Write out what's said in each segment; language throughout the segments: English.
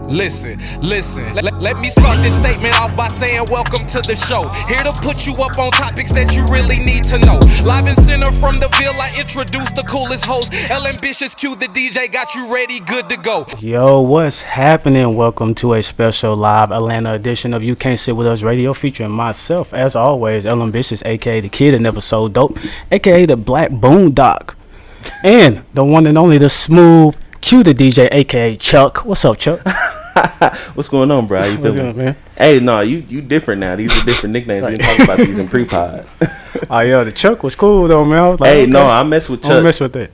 Listen, let me start this statement off by saying welcome to the show. Here to put you up on topics that you really need to know. Live and center from the Ville, I introduce the coolest host. Y.C.S.W.U, the DJ, got you ready, good to go. Yo, what's happening? Welcome to a special live Atlanta edition of You Can't Sit With Us Radio, featuring myself, as always, Y.C.S.W.U, aka the kid that never sold dope, aka the Black Boondock, and the one and only the smooth Q, the DJ, aka Chuck. What's up, Chuck? What's going on, bro? How you feeling, man? Hey, no, you different now. These are different nicknames. We didn't talk about these in pre-pod. Oh yeah, the Chuck was cool though, man. I was like, hey, okay. No, I mess with Chuck. I mess with that.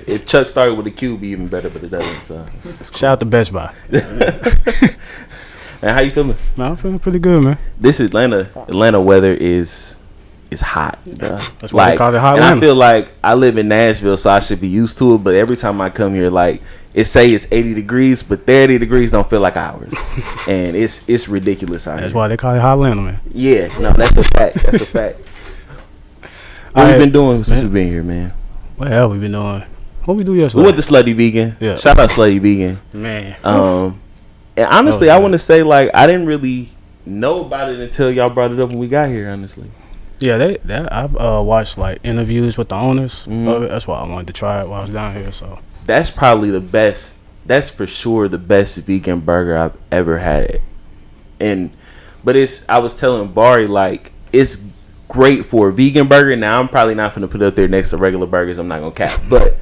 If Chuck started with a Q, it'd be even better, but it doesn't. So cool. Shout out to Best Buy. Man, how you feeling? Man, I'm feeling pretty good, man. This Atlanta weather is hot. That's why they call it hot. And I feel like I live in Nashville, so I should be used to it. But every time I come here, like, it say it's 80 degrees, but 30 degrees don't feel like ours, and it's ridiculous out here. That's why they call it hot Atlanta, man. Yeah, no, that's a fact. That's a fact. What you been doing since you been here, man? What hell we been doing? What we do yesterday? We went to Slutty Vegan. Yeah. Shout out Slutty Vegan. Man. And honestly, I want to say, like, I didn't really know about it until y'all brought it up when we got here. Honestly. Yeah, I've watched like interviews with the owners of it. That's why I wanted to try it while I was down here. So that's probably the best. That's for sure the best vegan burger I've ever had. But I was telling Bari, like, it's great for a vegan burger. Now I'm probably not gonna put it up there next to regular burgers. I'm not gonna cap, but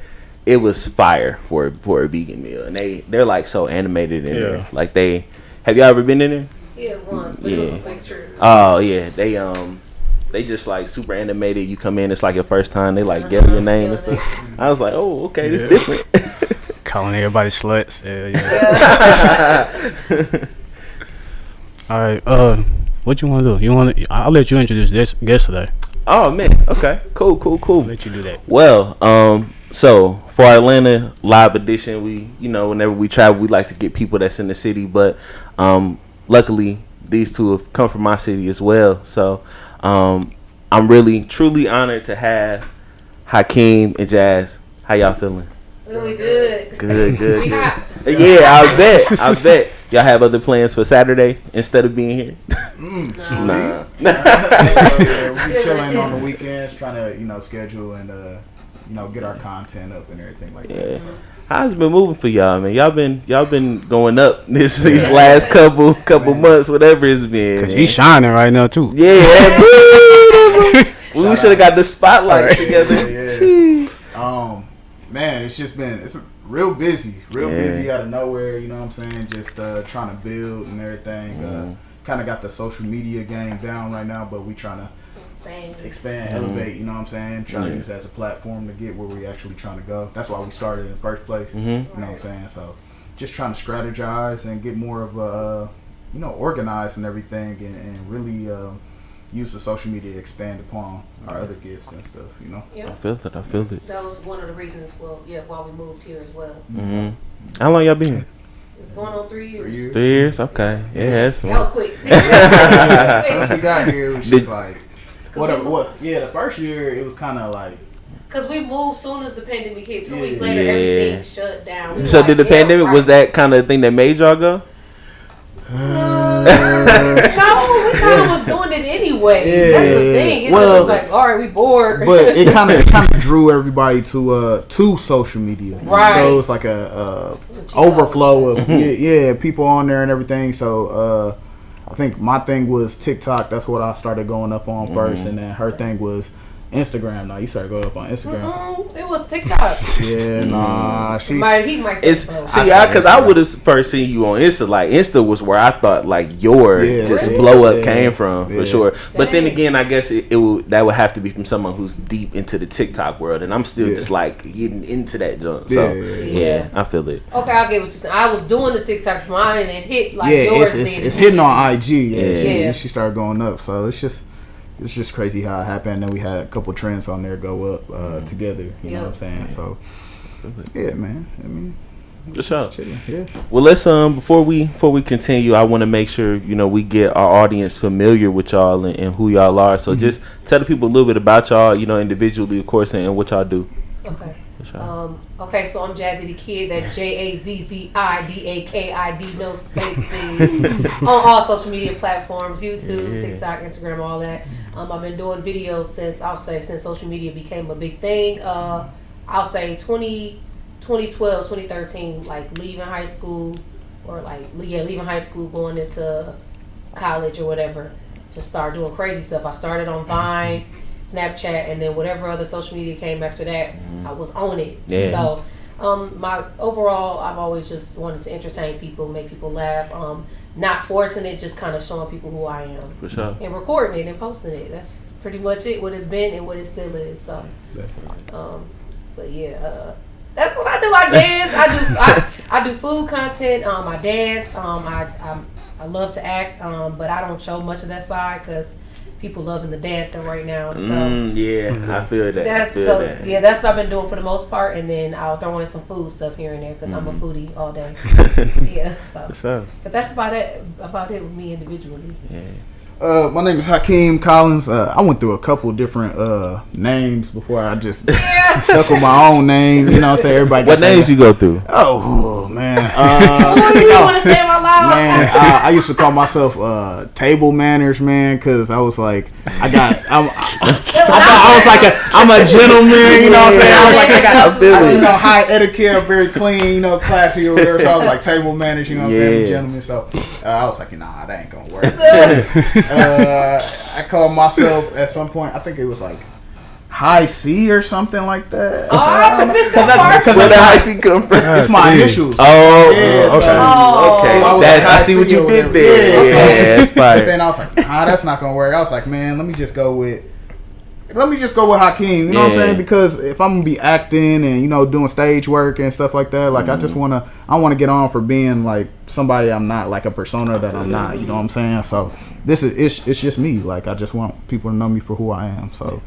it was fire for a vegan meal, and they're like so animated in there. Like have y'all ever been in there? Yeah, once. But it was a picture. Oh yeah, they just like super animated. You come in, it's like your first time. They like get your name and stuff. I was like, oh, okay, this different. Calling everybody sluts. Yeah. All right. What you want to do? I'll let you introduce this guest today. Oh man. Okay. Cool. I'll let you do that. Well, so for our Atlanta live edition, we, whenever we travel, we like to get people that's in the city. But luckily, these two have come from my city as well. So I'm really truly honored to have Hakim and Jazz. How y'all feeling? Really good. Good. We hot. Yeah, I bet. Y'all have other plans for Saturday instead of being here? Nah. We chilling on the weekends, trying to, schedule and, get our content up and everything like that. So. How's it been moving for y'all, man? Y'all been going up these last couple months, whatever it's been. Cause he's shining right now too. Yeah. We should have got the spotlights together. Yeah. Man, it's real busy out of nowhere. You know what I'm saying? Just trying to build and everything. Kind of got the social media game down right now, but we trying to expand, elevate, you know what I'm saying? Trying to use it as a platform to get where we actually trying to go. That's why we started in the first place. You know what I'm saying? So just trying to strategize and get more of a, organized and everything, and really use the social media to expand upon our other gifts and stuff, Yep. I feel it. That was one of the reasons, why we moved here as well. How long y'all been here? It's going on 3 years. 3 years? Okay. Yeah, that's that was quick. Since we got here, it was just like, the first year, it was kind of like, because we moved soon as the pandemic hit. 2 weeks later, everything shut down. So did the pandemic, was that kind of thing that made y'all go? No, we kind of was doing it anyway. Yeah. That's the thing. It was like, all right, we bored. But it kind of drew everybody to social media. Right. So it was like a overflow of people on there and everything. So I think my thing was TikTok. That's what I started going up on first, and then her thing was Instagram. Now you started going up on Instagram. It was TikTok. Yeah, nah. He might say so. Because I would have first seen you on Insta. Like, Insta was where I thought like your blow up came from for sure. But then again, I guess that would have to be from someone who's deep into the TikTok world, and I'm still just like getting into that junk. So yeah, I feel it. Okay, I'll get what you're saying. I was doing the TikToks from mine, and it hit like yours. It's hitting on IG. Yeah, she started going up. So it's just crazy how it happened. And then we had a couple trends on there go up together. You know what I'm saying? So yeah, man. I mean, Good shout. Yeah. Well, let's before we continue, I want to make sure we get our audience familiar with y'all and who y'all are. So just tell the people a little bit about y'all, individually, of course, and what y'all do. Okay. Okay, so I'm JazziDaKid. That JazziDaKid, no spaces. On all social media platforms, YouTube, TikTok, Instagram, all that. I've been doing videos since social media became a big thing. I'll say 2012, 2013, like leaving high school, or leaving high school, going into college or whatever. Just started doing crazy stuff. I started on Vine, Snapchat, and then whatever other social media came after that, I was on it. Yeah. So, my overall, I've always just wanted to entertain people, make people laugh. Not forcing it, just kind of showing people who I am. For sure. And recording it and posting it. That's pretty much it. What it's been and what it still is. So, but yeah, that's what I do. I dance. I do food content. I dance. I love to act, but I don't show much of that side because people loving the dancing right now. So I feel that. That's what I've been doing for the most part, and then I'll throw in some food stuff here and there because I'm a foodie all day. So sure. But that's about it with me individually. My name is Hakim Collins. I went through a couple different names before I just stuck with my own names. You know what I'm saying? Everybody. What names you go through? Oh man. You want to say them out loud? Man, I used to call myself table manners, man, because I was like, I'm a gentleman. You know what I'm saying? I was like, high etiquette, very clean, classy or whatever. So I was like table manners. You know what I'm saying? A gentleman. So I was like, nah, that ain't gonna work. I called myself at some point, I think it was like High C or something like that. Oh, I missed that part. Where the High C come from? It's my initials. Okay. I see what you did there. Yeah, that's fine. But then I was like, that's not gonna work. I was like, man, let me just go with Hakim. You know what I'm saying? Because if I'm gonna be acting and doing stage work and stuff like that, like I want to get on for being like somebody I'm not, like a persona that I'm not. You know what I'm saying? So it's just me. Like I just want people to know me for who I am. So,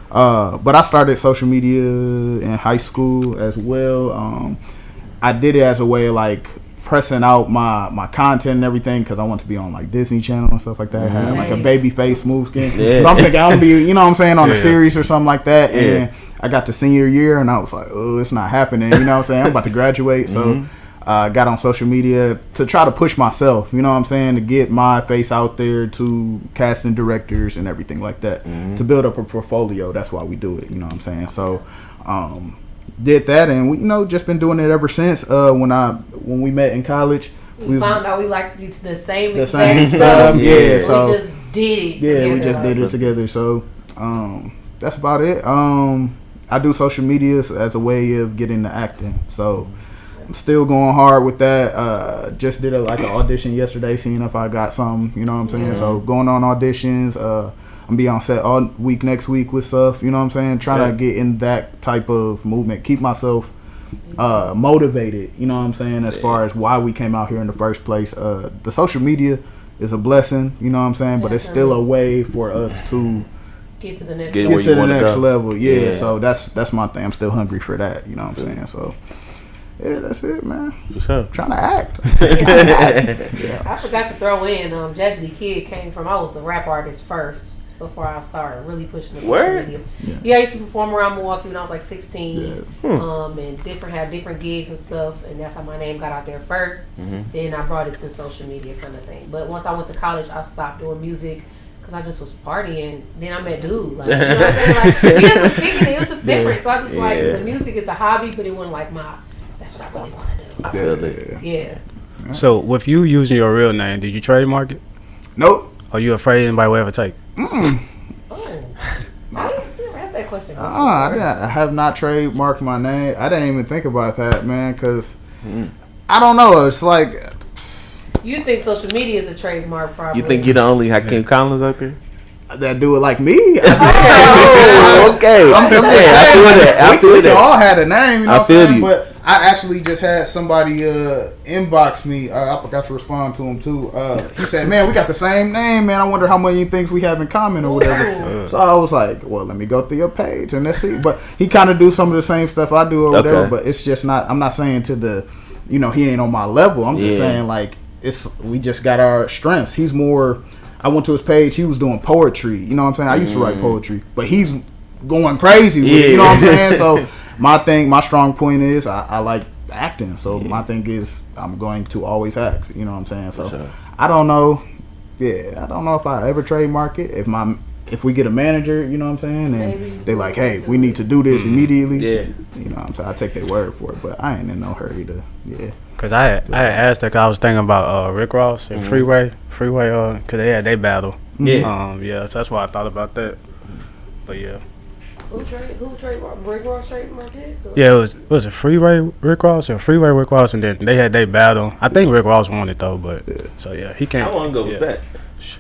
but I started social media in high school as well. I did it as a way of like pressing out my content and everything because I want to be on like Disney Channel and stuff like that. Have like a baby face, smooth skin. But I'm thinking I'm gonna be, you know what I'm saying, on a series or something like that. And I got to senior year and I was like, oh, it's not happening. You know what I'm saying? I'm about to graduate, so got on social media to try to push myself. You know what I'm saying? To get my face out there to casting directors and everything like that. To build up a portfolio. That's why we do it. You know what I'm saying? So. Did that and we just been doing it ever since. When we met in college, we found out we liked the same exact stuff. So we just did it. Yeah, we just did it together. So that's about it. I do social media as a way of getting to acting. So I'm still going hard with that. Just did an audition yesterday, seeing if I got something. You know what I'm saying? So going on auditions. I'm be on set all week next week with stuff, you know what I'm saying? Trying to get in that type of movement, keep myself motivated, you know what I'm saying, as far as why we came out here in the first place. The social media is a blessing, you know what I'm saying, but it's still a way for us to get to the next level. Yeah, so that's my thing. I'm still hungry for that, you know what I'm saying? So yeah, that's it, man. For sure. Trying to act. I forgot to throw in JazziDaKid came from, I was a rap artist first. Before I started really pushing the social media. Yeah, I used to perform around Milwaukee when I was like 16. And had different gigs and stuff, and that's how my name got out there first. Then I brought it to social media kind of thing. But once I went to college, I stopped doing music because I just was partying. Then I met dude. Like, you know what I'm saying? Like, he just was kicking it. It was just different. So I just like, the music is a hobby, but it wasn't like that's what I really want to do. I feel it. Yeah. So with you using your real name, did you trademark it? Nope. Are you afraid anybody will ever take it? Oh, I didn't have that question before. I have not trademarked my name. I didn't even think about that, man, because I don't know. It's like... You think social media is a trademark, probably. You think you're the only Hakim Collins out there? That do it like me? Okay. I feel that. We all had a name, you know what I'm saying? But I actually just had somebody inbox me. I forgot to respond to him too. He said, "Man, we got the same name, man. I wonder how many things we have in common or whatever." So I was like, "Well, let me go through your page and let's see." But he kind of do some of the same stuff I do or whatever. But it's just not. I'm not saying to the, he ain't on my level. I'm just saying like we just got our strengths. He's more. I went to his page. He was doing poetry. You know what I'm saying? I used to write poetry, but he's going crazy with it. You know what I'm saying? So my strong point is I like acting. So my thing is I'm going to always act. You know what I'm saying? So sure. I don't know. Yeah, I don't know if I ever trademark it. If we get a manager, you know what I'm saying, and they like, hey, we need to do this immediately. Yeah, you know what I'm saying. I take their word for it, but I ain't in no hurry to. Yeah. Cause I had asked that. Cause I was thinking about Rick Ross and Freeway. Cause they had they battle. Yeah. So that's why I thought about that. But yeah. Who trademarked Rick Ross trademarked it? Yeah, it was it Freeway Rick Ross or Freeway Rick Ross, and then they had they battle. I think Rick Ross won it though, but so yeah, he can't. How long ago was that?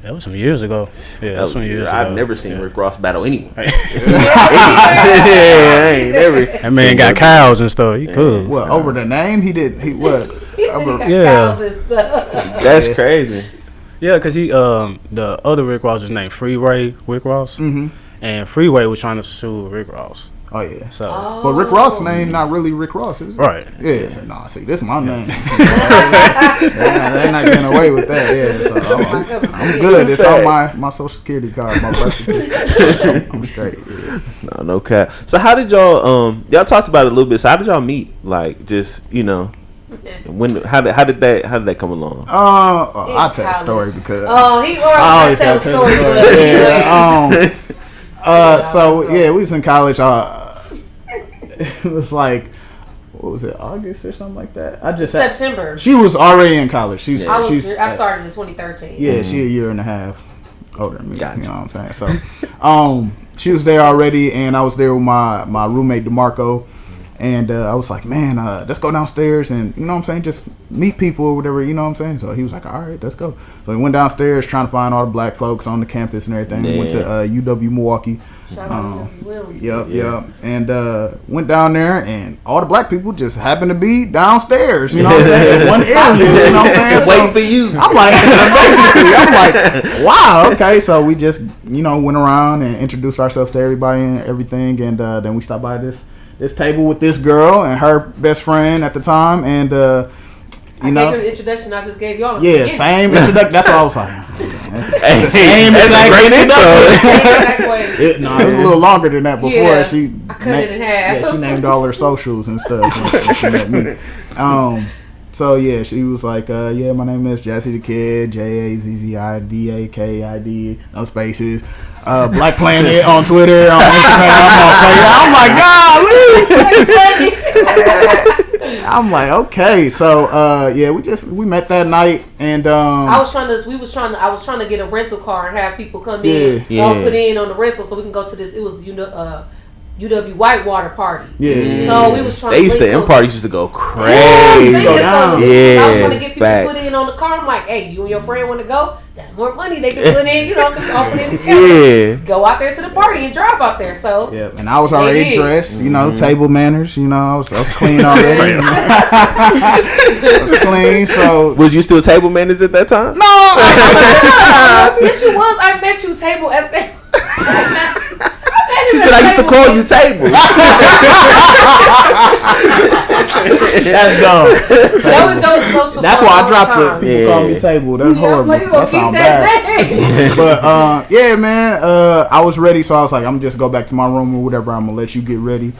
That was some years ago. Yeah, that was some years ago. I've never seen Rick Ross battle anyone. I ain't never. That man got cows and stuff. He could. What over the name? He did. He what? He got cows and stuff. That's crazy. Yeah, cause he the other Rick Ross was named Freeway Rick Ross, and Freeway was trying to sue Rick Ross. Oh yeah. So, but Rick Ross' name not really Rick Ross, is it? Right? Yeah. So, nah, see, this is my name. They're not getting away with that. Yeah. So I'm good. It's on my social security card, my birth certificate. I'm straight. Yeah. No cap. So how did y'all y'all talked about it a little bit? So how did y'all meet? Like just when how did that come along? I'll tell a story because he always tell a story. So we was in college. It was like, what was it, August or something like that? September. She was already in college. I started in 2013. Yeah, she a year and a half older than me. Gotcha. You know what I'm saying? So, she was there already, and I was there with my roommate DeMarco. And I was like, man, let's go downstairs and, you know what I'm saying, just meet people or whatever, you know what I'm saying? So he was like, all right, let's go. So we went downstairs trying to find all the black folks on the campus and everything. We went to UW Milwaukee. Shout out to Will. Yep. And went down there, and all the black people just happened to be downstairs, you know what I'm saying? In one area, you know what I'm saying? Waiting for you. I'm like, wow, okay. So we just, went around and introduced ourselves to everybody and everything. And then we stopped by this table with this girl and her best friend at the time, and I gave her an introduction. I just gave y'all. Same introduction. That's what I was saying. It's the same exact introduction. It was a little longer than that before. I cut it in half. Yeah, she named all her socials and stuff when she met me. So yeah, she was like, my name is JazziDaKid, JazziDaKid, no spaces. Black Planet on Twitter, on Instagram, I'm like, golly. I'm like, okay. So we met that night, and I was trying to get a rental car and have people come in, put in on the rental so we can go to this. It was UW Whitewater party. Yeah. So we was trying. They used to end parties used to go crazy. I was trying to get people to put in on the car. I'm like, hey, you and your friend want to go? That's more money they can put in. Put in together. Go out there to the party and drive out there. So and I was already dressed. Table manners. I was clean already. I was clean. So was you still table manners at that time? No. Yes, you was. I met you table as She said, I used to call you Table. That's dumb. That's why I dropped it. People call me Table. That's horrible. That sounds bad. But, man, I was ready. So I was like, I'm just go back to my room or whatever. I'm going to let you get ready.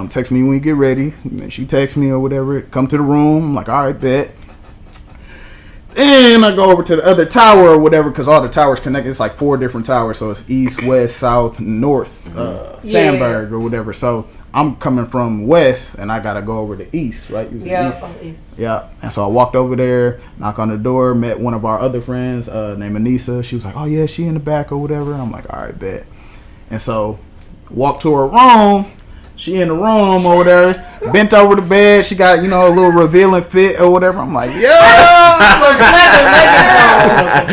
Text me when you get ready. And she texts me or whatever. Come to the room. I'm like, all right, bet. Then I go over to the other tower or whatever, because all the towers connected. It's like 4 different towers, so it's east, west, south, north, Sandberg or whatever. So I'm coming from west, and I gotta go over to east, right? East. Yeah. And so I walked over there, knocked on the door, met one of our other friends named Anissa. She was like, "Oh yeah, she in the back or whatever." And I'm like, "All right, bet." And so walked to her room. She in the room over there, bent over the bed. She got, a little revealing fit or whatever. I'm like,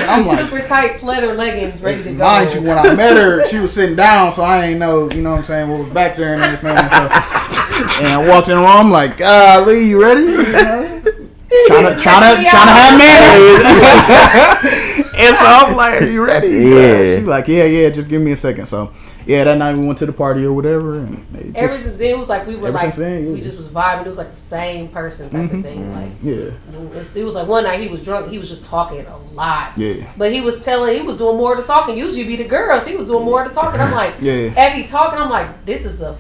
I'm like, super tight leather leggings, ready to go. Mind you, when I met her, she was sitting down, so I ain't know, what I'm saying, what was back there and everything. And I walked in the room, I'm like, Lee, you ready? Trying to have manners. so I'm like, "Are you ready?" Yeah. She's like, "Yeah, just give me a second." So yeah, that night we went to the party or whatever, and Ever since then, it was like we were like then, we just was vibing. It was like the same person type of thing. Like yeah, it was like one night he was drunk. He was just talking a lot. Yeah. But he was doing more of the talking. Usually be the girls. He was doing more of the talking. I'm like, Yeah. As he talking, I'm like, this is a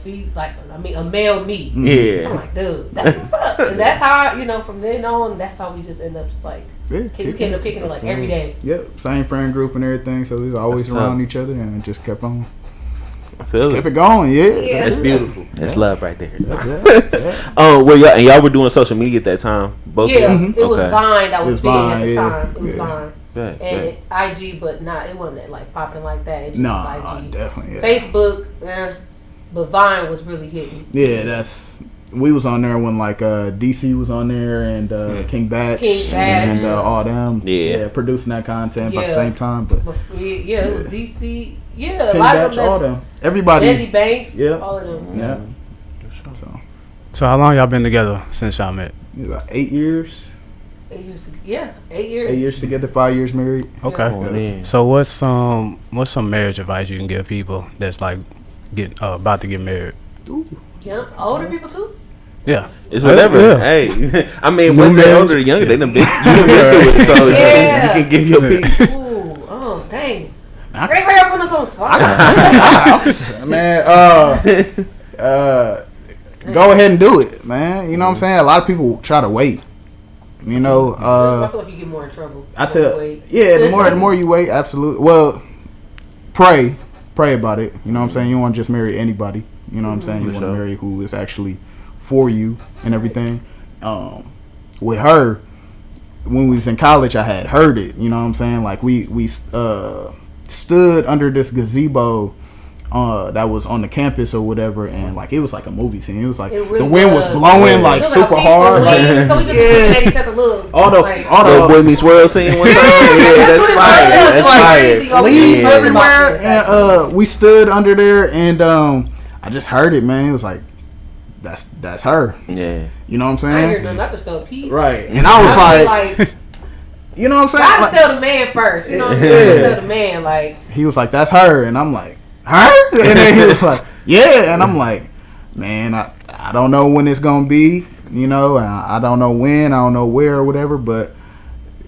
male me. Yeah. I'm like, dude, that's what's up. And that's how from then on, that's how we just end up just like we end up kicking it like every day. Yep, same friend group and everything. So we was always That's around tough. each other, and it just kept on. I feel Kept it. it going, yeah. That's beautiful. That's love right there. Yeah. Well, y'all were doing social media at that time. Both Yeah, of you? it was Okay. Vine that was It was big Vine, at the yeah. time. It was Yeah. Vine. Right, And IG, but it wasn't like popping like that. It just No, was IG. definitely. Yeah. Facebook, but Vine was really hitting. Yeah, we was on there when like DC was on there and King Batch and all them. Yeah. Producing that content at the Yeah. same time. But It was DC. Yeah, King a lot Batch, of them. all them. Everybody. Desi Banks, Yeah. all of them. Yeah. So how long y'all been together since y'all met? It was like 8 years. 8 years. Yeah, 8 years. 8 years together, 5 years married. Okay. Oh, man. So what's some marriage advice you can give people that's like about to get married? Yeah, older people too. Yeah. It's whatever. Yeah. Hey, I mean, when they're older or younger, they done been through it, so Yeah. you can give your piece. Ooh, oh dang. Hurry up, put us on the spot. Man, go ahead and do it, man. You know what I'm saying? A lot of people try to wait. You know, I feel like you get more in trouble. the more you wait, absolutely. Well, pray about it. You know what I'm saying? You don't want to just marry anybody. You know what I'm saying? You want to marry who is actually for you and everything. With her, when we was in college, I had heard it. You know what I'm saying? Like we stood under this gazebo that was on the campus or whatever, and like it was like a movie scene. It was like Really the wind was blowing like It was super a peaceful hard. wind, Like, so we just looking at each other. Look, all the The Boy Meets World scene one time. Yeah, that's fire. That's That's crazy. fire. leaves Yeah. everywhere, and we stood under there, and I just heard it, man. It was like that's her. Yeah. You know what I'm I ain't hear saying? nothing. I just felt peace. Right. And I was like, you know what I'm saying? gotta Like, tell the man first. You know what I'm saying? Tell the man like. he was like, that's her, and I'm like, her? And then he was like, yeah, and I'm like, man, I don't know when it's gonna be, you know, I don't know when, I don't know where or whatever, but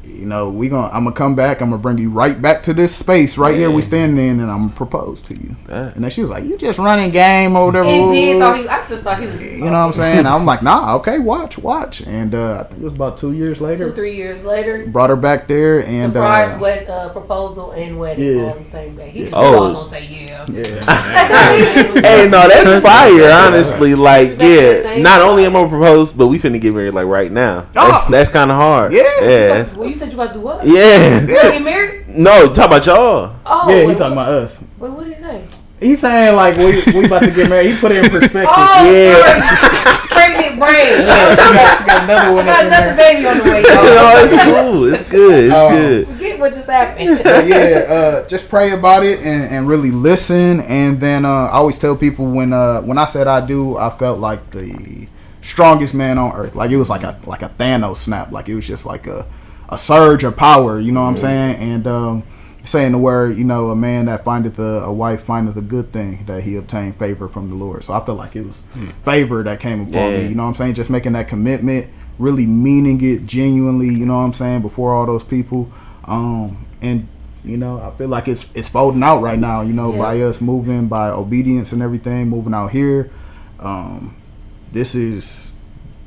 you know, I'm gonna come back, I'm gonna bring you right back to this space right here we standing in, and I'm gonna propose to you. And then she was like, you just running game or whatever. I just thought he was just you know what I'm saying? I'm like, nah, okay, watch. And I think it was about 2 years later. 2-3 years later. Brought her back there and surprise proposal and wedding all the same day. He just was gonna say yeah. Hey, no, that's fire. Honestly, like, not only am I gonna propose, but we finna get married like right now. That's kind of hard. Yeah. Well, you said you about to do what? Yeah. You get married? No, talk about y'all. Oh, yeah, he talking about us. Wait, what did he say? He's saying like we about to get married. He put it in perspective. Sorry. Pregnant brain. She got another one. Got another baby on the way. No, it's cool. It's good. It's good. Forget what just happened. Just pray about it and really listen. And then I always tell people when I said I do, I felt like the strongest man on earth. Like it was like a Thanos snap. Like it was just like a surge of power. You know what I'm saying? And saying the word, you know, a man that findeth a wife findeth a good thing, that he obtained favor from the Lord. So I feel like it was favor that came upon me. You know what I'm saying? Just making that commitment, really meaning it genuinely. You know what I'm saying? Before all those people, and you know, I feel like it's folding out right now. You know, by us moving, by obedience and everything, moving out here. This is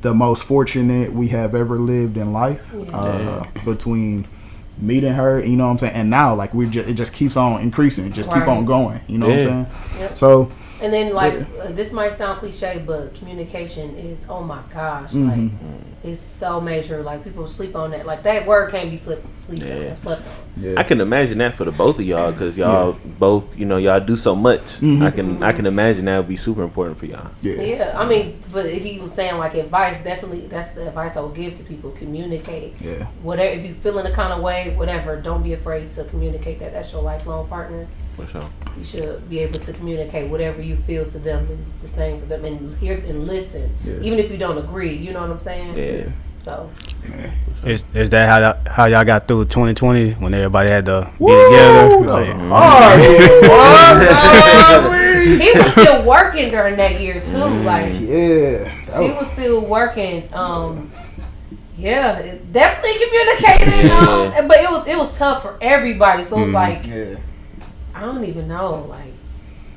the most fortunate we have ever lived in life. Between meeting her, you know what I'm saying, and now like it just keeps on increasing, it just keep on going, you know what I'm saying. So and then like this might sound cliche, but communication is, oh my gosh, like it's so major. Like people sleep on that. Like that word can't be slept on. I can imagine that for the both of y'all, because y'all both, you know, y'all do so much. I can imagine that would be super important for y'all. I mean, but he was saying like advice, definitely that's the advice I would give to people. Communicate. Whatever, if you feel in a kind of way, whatever, don't be afraid to communicate that. That's your lifelong partner. For sure. You should be able to communicate whatever you feel to them, and the same for them, and hear and listen, even if you don't agree. You know what I'm saying? So Is that how y'all got through 2020 when everybody had to be together? Like, he was still working during that year too. Like Yeah. he was still working. Yeah, definitely communicating. But it was tough for everybody. So it was like, I don't even know. Like,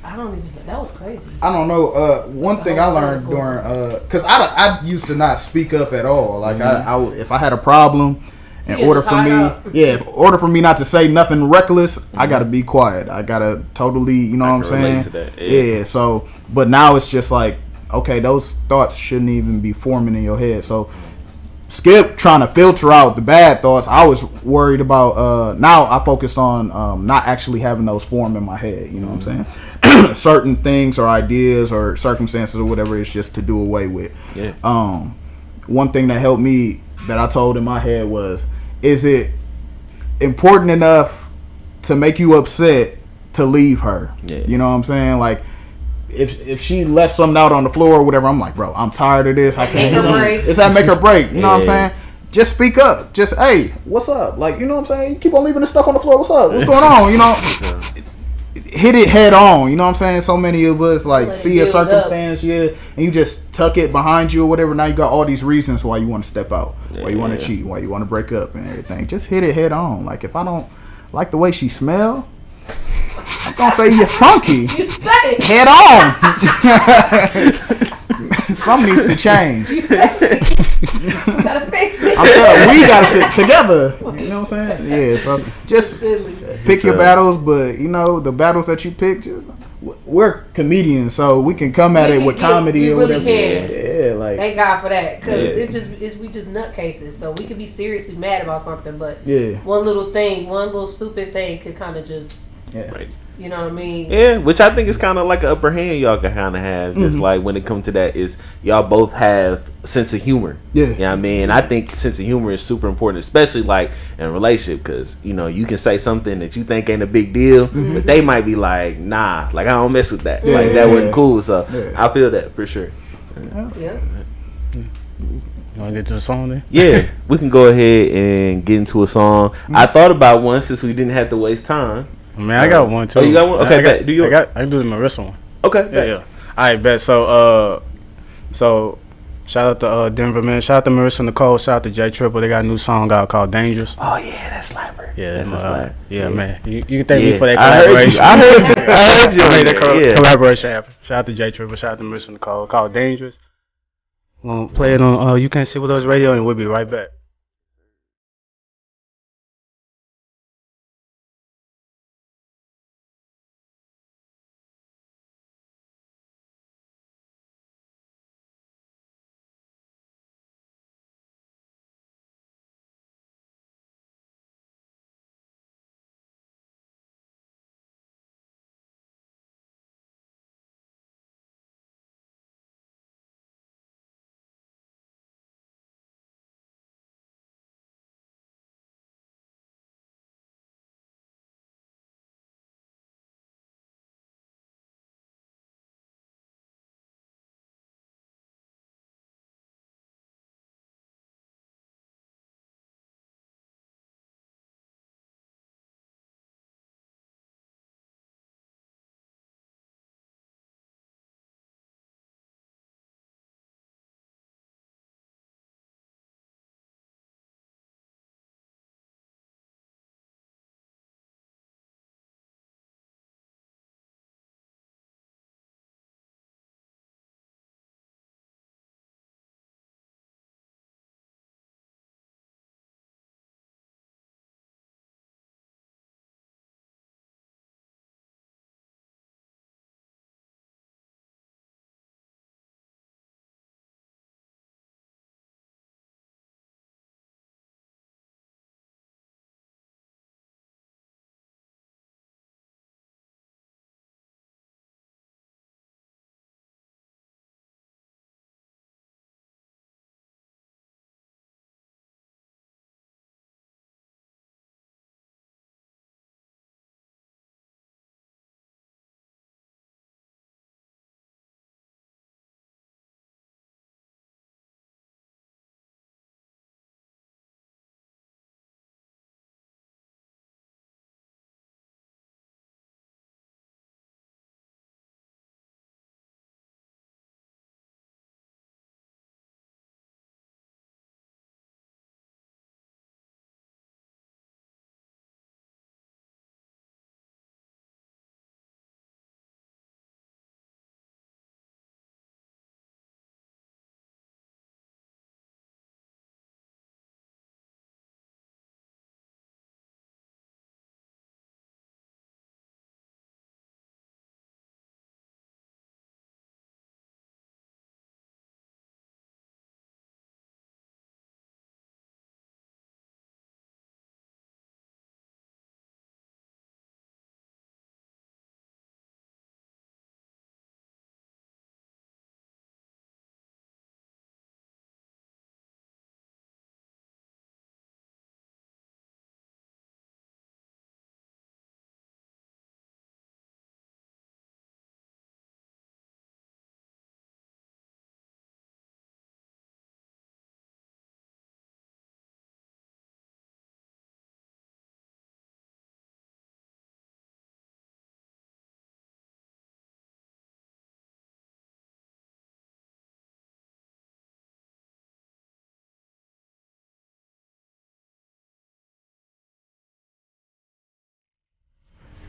I don't even know. That was crazy. I don't know. One thing I learned during, because I used to not speak up at all. Like I if I had a problem, in order for me not to say nothing reckless, I gotta be quiet. I gotta totally, you know what I'm saying? To that. Yeah. So, but now it's just like, okay, those thoughts shouldn't even be forming in your head. So, skip trying to filter out the bad thoughts. I was worried about. Now I focused on not actually having those form in my head. You know what I'm saying? Certain things or ideas or circumstances or whatever it's just to do away with. Yeah. One thing that helped me that I told in my head was, is it important enough to make you upset to leave her? Yeah. You know what I'm saying? Like, if she left something out on the floor or whatever, I'm like, bro, I'm tired of this. I can't. Make her break. It's that make her break. You know what I'm saying? Just speak up. Just, hey, what's up? Like, you know what I'm saying? You keep on leaving this stuff on the floor. What's up? What's going on? You know? Hit it head on, you know what I'm saying? So many of us like see a circumstance, and you just tuck it behind you or whatever. Now you got all these reasons why you want to step out, why you want to cheat, why you want to break up and everything. Just hit it head on. Like, if I don't like the way she smell, I'm gonna say you're funky. Head on. Something needs to change. You gotta fix it. I'm telling you, we gotta sit together. You know what I'm saying? Yeah. So just pick your battles, but you know the battles that you pick. Just we're comedians, so we can come at it with comedy or whatever. Yeah, like thank God for that, because we just nutcases. So we could be seriously mad about something, but one little stupid thing could kind of just right. You know what I mean? Yeah, which I think is kind of like an upper hand y'all can kind of have. Just like when it comes to that, is y'all both have a sense of humor. Yeah. You know what I mean? I think sense of humor is super important, especially like in a relationship, because, you know, you can say something that you think ain't a big deal, but they might be like, nah, like I don't mess with that. Like that wasn't cool. So I feel that for sure. Yeah. you want to get to the song then? Yeah, we can go ahead and get into a song. I thought about one since we didn't have to waste time. Man, I got one too. Oh, you got one? Okay, I can do the Marissa one. Okay. Yeah. All right, bet. So shout out to Denver, man. Shout out to Marissa Nicole. Shout out to J Triple. They got a new song out called Dangerous. Oh yeah, that's slapper. Yeah, that's a slap. Yeah, man. You can thank me for that collaboration. I heard you. Made that collaboration happen. Shout out to J Triple. Shout out to Marissa Nicole. Called Dangerous. We're gonna play it on You Can't Sit With Us Radio, and we'll be right back.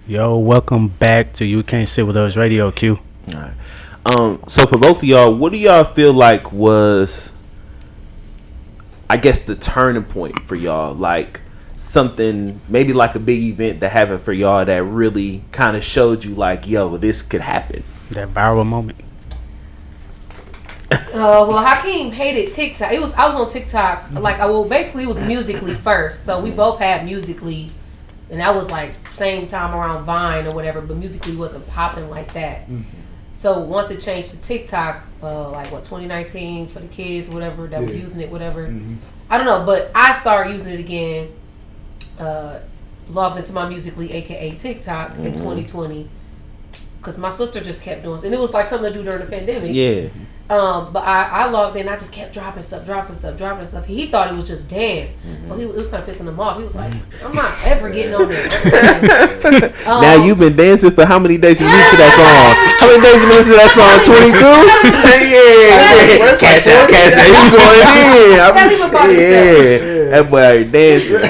Yo, welcome back to You Can't Sit With Us Radio, Q. All right. So for both of y'all, what do y'all feel like was, I guess, the turning point for y'all? Like something, maybe like a big event that happened for y'all that really kind of showed you, like, yo, this could happen. That viral moment. Well, Hakim hated TikTok. I was on TikTok. Like, basically it was Musically first. So we both had Musically, and that was like same time around Vine or whatever. But Musically wasn't popping like that. Mm-hmm. So once it changed to TikTok, 2019 for the kids, whatever that was using it, whatever. Mm-hmm. I don't know, but I started using it again. Logged into my Musically, aka TikTok, in 2020, because my sister just kept doing it, and it was like something to do during the pandemic. Yeah. But I logged in. I just kept dropping stuff. He thought it was just dance, so it was kind of pissing him off. He was like, "I'm not ever getting on there." Now you've been dancing for how many days you listen to that song? How many days you listen to that song? 22. Yeah. Cash out. You going in? Tell him about himself. That boy dancing.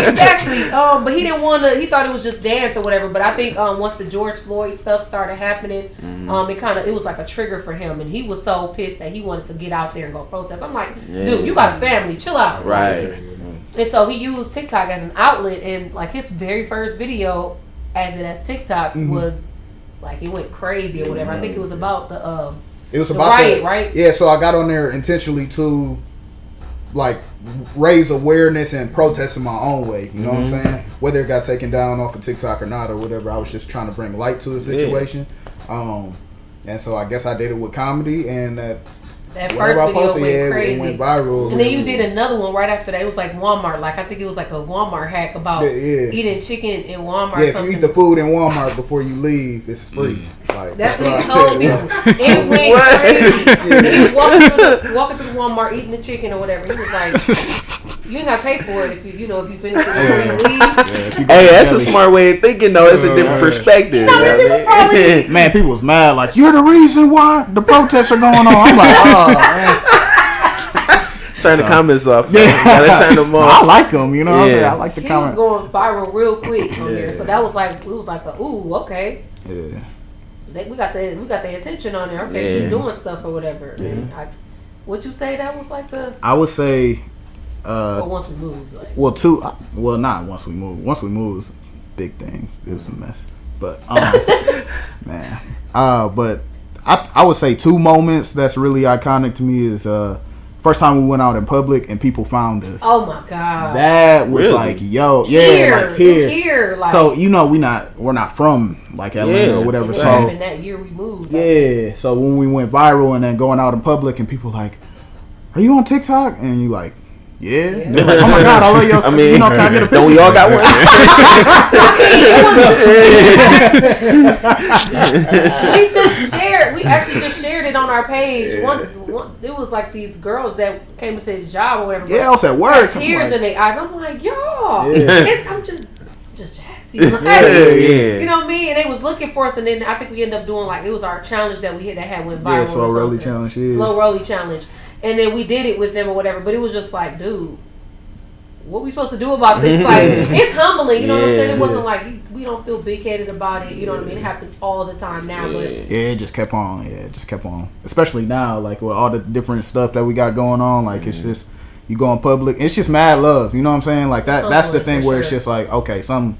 Exactly. But he didn't want to. He thought it was just dance or whatever. But I think once the George Floyd stuff started happening, it was like a trigger for him, and he was so pissed that he wanted to get out there and go protest. I'm like, dude, you got a family, chill out. Right. And so he used TikTok as an outlet, and like his very first video as TikTok was like, it went crazy or whatever. I think it was about the riot, right? Yeah, so I got on there intentionally to like raise awareness and protest in my own way. You know what I'm saying? Whether it got taken down off of TikTok or not or whatever, I was just trying to bring light to the situation. And so I guess I did it with comedy, and that first video went crazy. It went viral. And then you did another one right after that. It was like Walmart. Like, I think it was like a Walmart hack about eating chicken in Walmart. Yeah, if you eat the food in Walmart before you leave, it's free. Like, that's what he told me. It went crazy. He was walking through Walmart eating the chicken or whatever. He was like, you ain't got to pay for it if you finish it before you leave. Hey, that's a smart way of thinking, though. It's a different perspective. Man, people was mad. Like, you're the reason why the protests are going on. I'm like, oh, man. Turn the comments off. Yeah, turn them off. I like them. You know, what I mean? I like the comments. He was going viral real quick on there, so that was like, it was like ooh, okay. Yeah. We got the attention on there. Okay, he's doing stuff or whatever. Yeah. Would you say that was like the? I would say. Or once we moved, like. Well, not once we moved. Once we moved was a big thing. It was a mess. But man, but I would say two moments that's really iconic to me is first time we went out in public and people found us. Oh my god, that was really? Like yo, here. Like, so we're not from like Atlanta or whatever. So in that year we moved. Yeah, so when we went viral and then going out in public and people like, are you on TikTok? And you like. Yeah. They're like, oh my god, I love your. I mean, can I get a picture? Don't we all got one? We actually just shared it on our page. One, it was like these girls that came into his job or whatever. Yeah, I was at work. Tears in their eyes. I'm like, y'all. I'm just Jazzy. Like, you know what I mean? And they was looking for us, and then I think we ended up doing like, it was our challenge that we had that went viral. Yeah, slow rolly challenge. Slow rolly challenge. And then we did it with them or whatever, but it was just like, dude, what we supposed to do about this? Like, it's humbling, you know what I'm saying? It wasn't like, we don't feel big-headed about it, you know what I mean? It happens all the time now, but... Yeah, it just kept on, Especially now, like, with all the different stuff that we got going on, like, it's just, you go in public, it's just mad love, you know what I'm saying? Like, that's the thing where it's just like, okay, something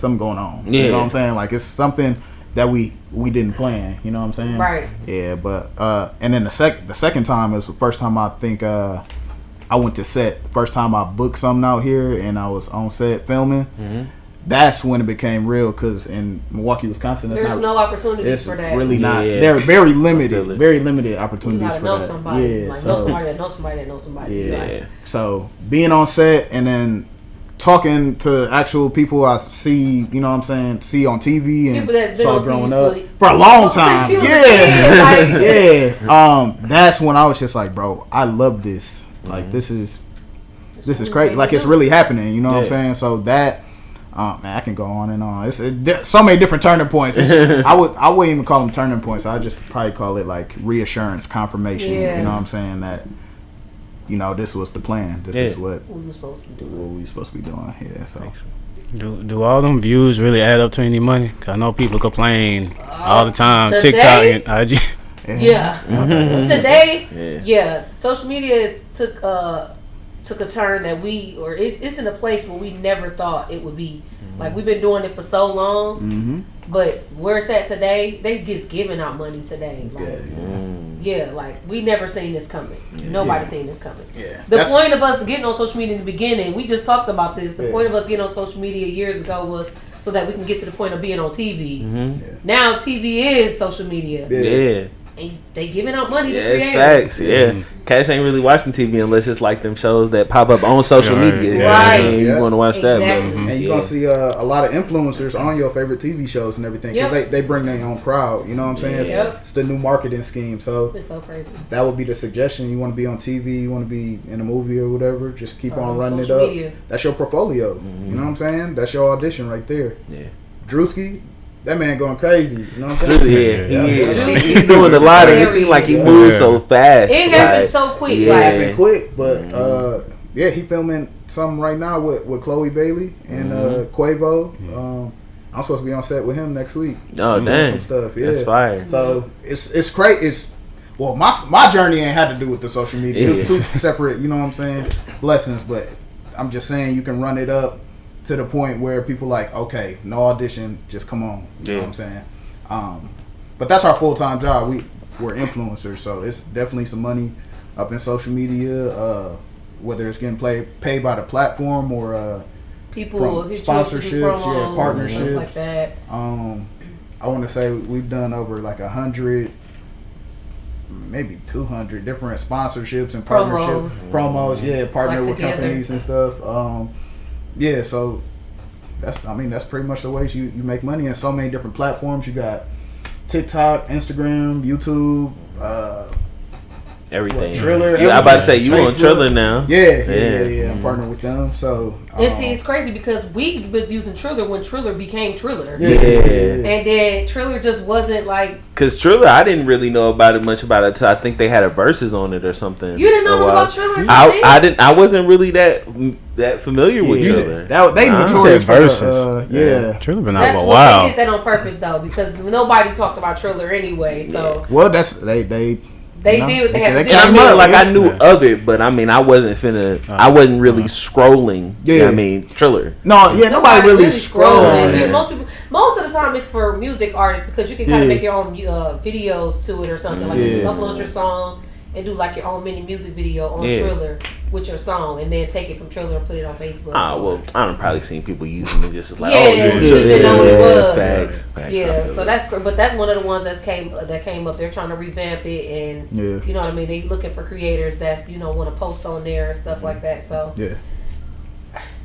going on, you know what I'm saying? Like, it's something that we didn't plan, you know what I'm saying? Right. Yeah, but and then the second time is the first time I think I went to set. The first time I booked something out here and I was on set filming. Mm-hmm. That's when it became real, because in Milwaukee, Wisconsin, there's no opportunities for that. Really not. They're very limited opportunities for know that. Somebody. Yeah, like, know somebody that knows somebody that knows somebody. Yeah. Like, so being on set and then talking to actual people I see, you know what I'm saying, see on TV and saw growing up for a long time. That's when I was just like, bro, I love this. Like, this is crazy. Like, it's really happening, you know what I'm saying? So that, man, I can go on and on. It's so many different turning points. I wouldn't even call them turning points. I'd just probably call it like reassurance, confirmation. You know what I'm saying? That, this was the plan. This is what we were supposed to be doing. Yeah. So Do all them views really add up to any money? 'Cause I know people complain all the time. Today? TikTok and IG. Yeah. Today, yeah. Social media took a turn that it's in a place where we never thought it would be. Like, we've been doing it for so long, but where it's at today, they just giving out money today. Like, like, we never seen this coming. Nobody seen this coming. The point of us getting on social media in the beginning, we just talked about this. The point of us getting on social media years ago was so that we can get to the point of being on TV. Now TV is social media. And they giving out money to creators. Facts. Cash ain't really watching TV unless it's like them shows that pop up on social media. Right. You want to watch that, bro. And you're going to see a lot of influencers on your favorite TV shows and everything. Because they bring their own crowd. You know what I'm saying? It's the new marketing scheme. So it's so crazy. That would be the suggestion. You want to be on TV, you want to be in a movie or whatever, just keep on running it up. Media. That's your portfolio. You know what I'm saying? That's your audition right there. Drewski, that man going crazy. You know what I'm saying? He's doing a lot, and it seems like he moves so fast. It happened so quick. It happened quick, but he filming something right now with Chloe Bailey and Quavo. I'm supposed to be on set with him next week. Oh, dang. Some stuff. That's fire. So it's great. Well, my journey ain't had to do with the social media. It's two separate, you know what I'm saying, blessings. But I'm just saying you can run it up to the point where people like, okay, no audition, just come on. You know what I'm saying? But that's our full-time job. We're influencers, so it's definitely some money up in social media, whether it's getting paid by the platform or people sponsorships, partnerships. Stuff like that. I want to say we've done over like 100, maybe 200 different sponsorships and partnerships. Promos, partner with companies and stuff. So that's pretty much the ways you make money in so many different platforms. You got TikTok, Instagram, YouTube, everything. Triller. I'm about to say you on Triller now. Yeah. I'm partnered with them. So and see, it's crazy because we was using Triller when Triller became Triller. And then Triller just wasn't like. Cause Triller, I didn't really know much about it until I think they had a verses on it or something. You didn't know about Triller? I didn't. I wasn't really that familiar with Triller. They notorious verses. Triller been out for a while. They did that on purpose though because nobody talked about Triller anyway. So that's they did what they had to do. I knew of it, but I mean, I wasn't really scrolling. Triller. Nobody really scrolling. Most of the time it's for music artists because you can kind of make your own videos to it or something. Like you upload your song and do like your own mini music video on Triller with your song, and then take it from Triller and put it on Facebook. I've probably seen people using it just like didn't know what it was. Facts. So that's great, but that's one of the ones that came up. They're trying to revamp it, and you know what I mean. They looking for creators that's want to post on there and stuff like that. So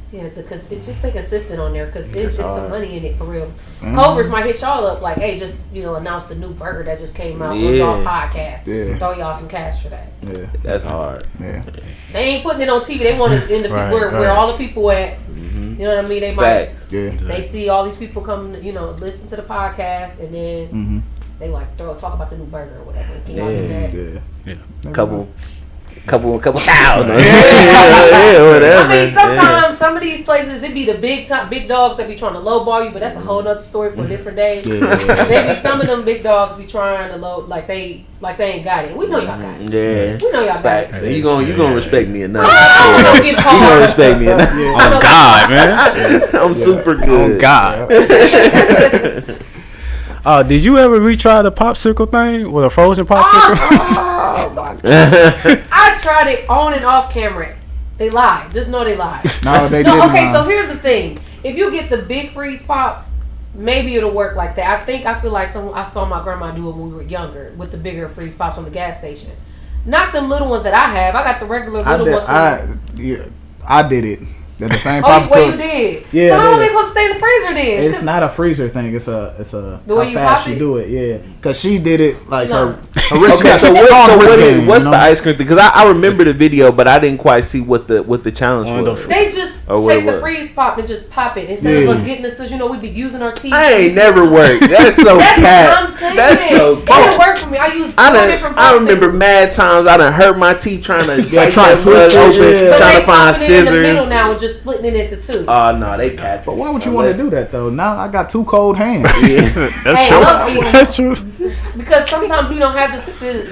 because it's just stay consistent on there because it's some money in it for real. Cobras might hit y'all up like, hey, just announce the new burger that just came out on y'all podcast. Throw y'all some cash for that. That's hard. They ain't putting it on TV. They want it in the where all the people at. You know what I mean? They might they see all these people come, listen to the podcast, and then they like talk about the new burger or whatever. Can y'all do that? Couple thousand. Whatever. I mean, sometimes some of these places it be the big dogs that be trying to lowball you, but that's a whole other story for a different day. Maybe some of them big dogs be trying to low like they ain't got it. We know y'all got it. We know y'all got it. So you gonna respect me enough. You gonna respect me enough. Oh God, man. I'm super good. Oh God. Did you ever retry the popsicle thing with a frozen popsicle? Oh my God. I tried it on and off camera. They lied. Just know they lied. No, they didn't. Okay, so here's the thing. If you get the big freeze pops, maybe it'll work like that. I feel like I saw my grandma do it when we were younger with the bigger freeze pops on the gas station. Not them little ones that I have. I got the regular little ones. I did it. They're the same popsicle. Oh, you did? Yeah. So how are they supposed to stay in the freezer then? It's not a freezer thing. It's a the way how fast you do it. Yeah, because she did it like her what's the ice cream thing? Because I remember the video, but I didn't quite see what the challenge was. They just take the freeze pop and just pop it instead of us getting this. We be using our teeth. I ain't never worked. That's so That's cat. what I'm saying. That's so. It didn't work for me. I used different popsicles. I remember mad times I done hurt my teeth trying to trying to twist open, trying to find scissors. In the middle now and just splitting it into two. Oh no, they cat. But why would you want to do that though? Now I got 2 cold hands. That's true. That's true. Because sometimes we don't have the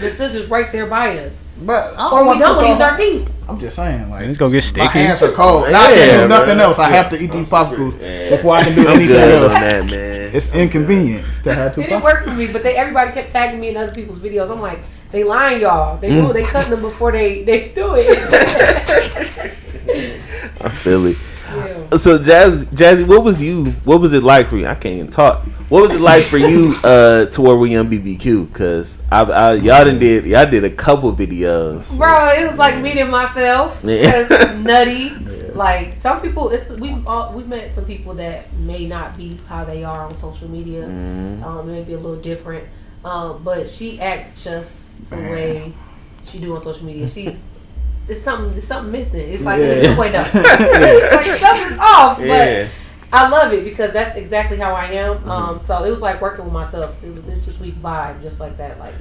scissors right there by us. But Or we don't want to use our teeth. I'm just saying, like, It's gonna get my sticky. hands are cold. And I can't do nothing else. I have to eat these popsicles before I can do anything Good else. on that, man. It's inconvenient to have 2 It didn't popsicles. work for me, but everybody kept tagging me in other people's videos. I'm like, they lying, y'all. They do. They cutting them before they do it. I feel it. Yeah. So Jazzy, what was it like for you? I can't even talk. What was it like for you to work with Young BBQ? Cause y'all did a couple videos. Bro, it was like meeting myself. Yeah. It's nutty. Like some people, we've met some people that may not be how they are on social media. It may be a little different. But she acts just the way she do on social media. It's something missing. It's like wait up. It's like something's off. But I love it because that's exactly how I am. So it was like working with myself. It's just we vibe just like that. Like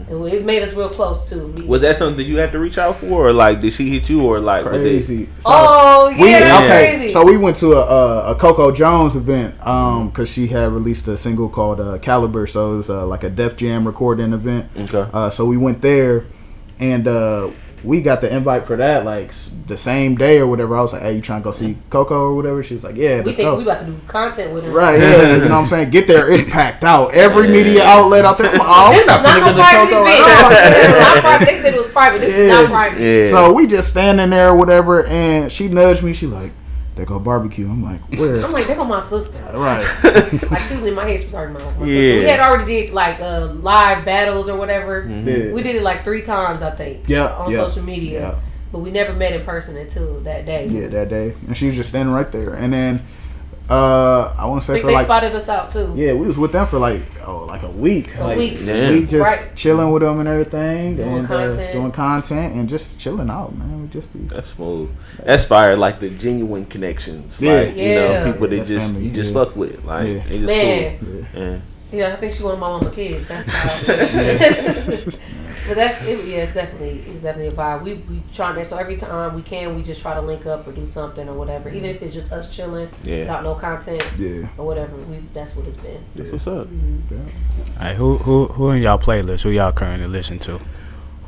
it made us real close too. Was that something you had to reach out for, or like did she hit you, or like Crazy. So, that's crazy. So we went to a Coco Jones event because she had released a single called Caliber. So it was like a Def Jam recording event. Okay. So we went there, and we got the invite for that like the same day or whatever. I was like, "Hey, you trying to go see Coco or whatever?" She was like, "Yeah, we let's think go." we about to do content with her. Right, yeah, you know what I'm saying? Get there, it's packed out. Every media outlet out there. Oh, This is we're not finna no go to private Coco event. right now. This is not private. They said it was private. This is not private. Yeah. So we just standing there or whatever, and she nudged me. She like, "They go barbecue." I'm like, "Where?" I'm like, they go my sister. Right. Like she was in my head. She was already my sister. We had already did like live battles or whatever. Yeah. We did it like 3 times, I think. Yeah, On yeah, social media. yeah. But we never met in person until that day. Yeah, that day, and she was just standing right there. And then I want to I say think for they like spotted us out too. yeah, we was with them for like a week. A Like, week. Yeah. We just Right. chilling with them and everything, Doing content. doing content, and just chilling out, man. We just be That's smooth. That's fire. Like the genuine connections. Yeah. Like, you know, Yeah. people that That's just family, you just yeah. fuck with. Like Yeah. they just Man. cool. yeah. Yeah. Yeah, I think she one of my mama kids. That's how. But that's it. Yeah, it's definitely a vibe. We try there, so every time we can, we just try to link up or do something or whatever. Even if it's just us chilling, without no content, Yeah. or whatever. That's what it's been. That's what's up. Hey, who in y'all playlist? Who y'all currently listen to?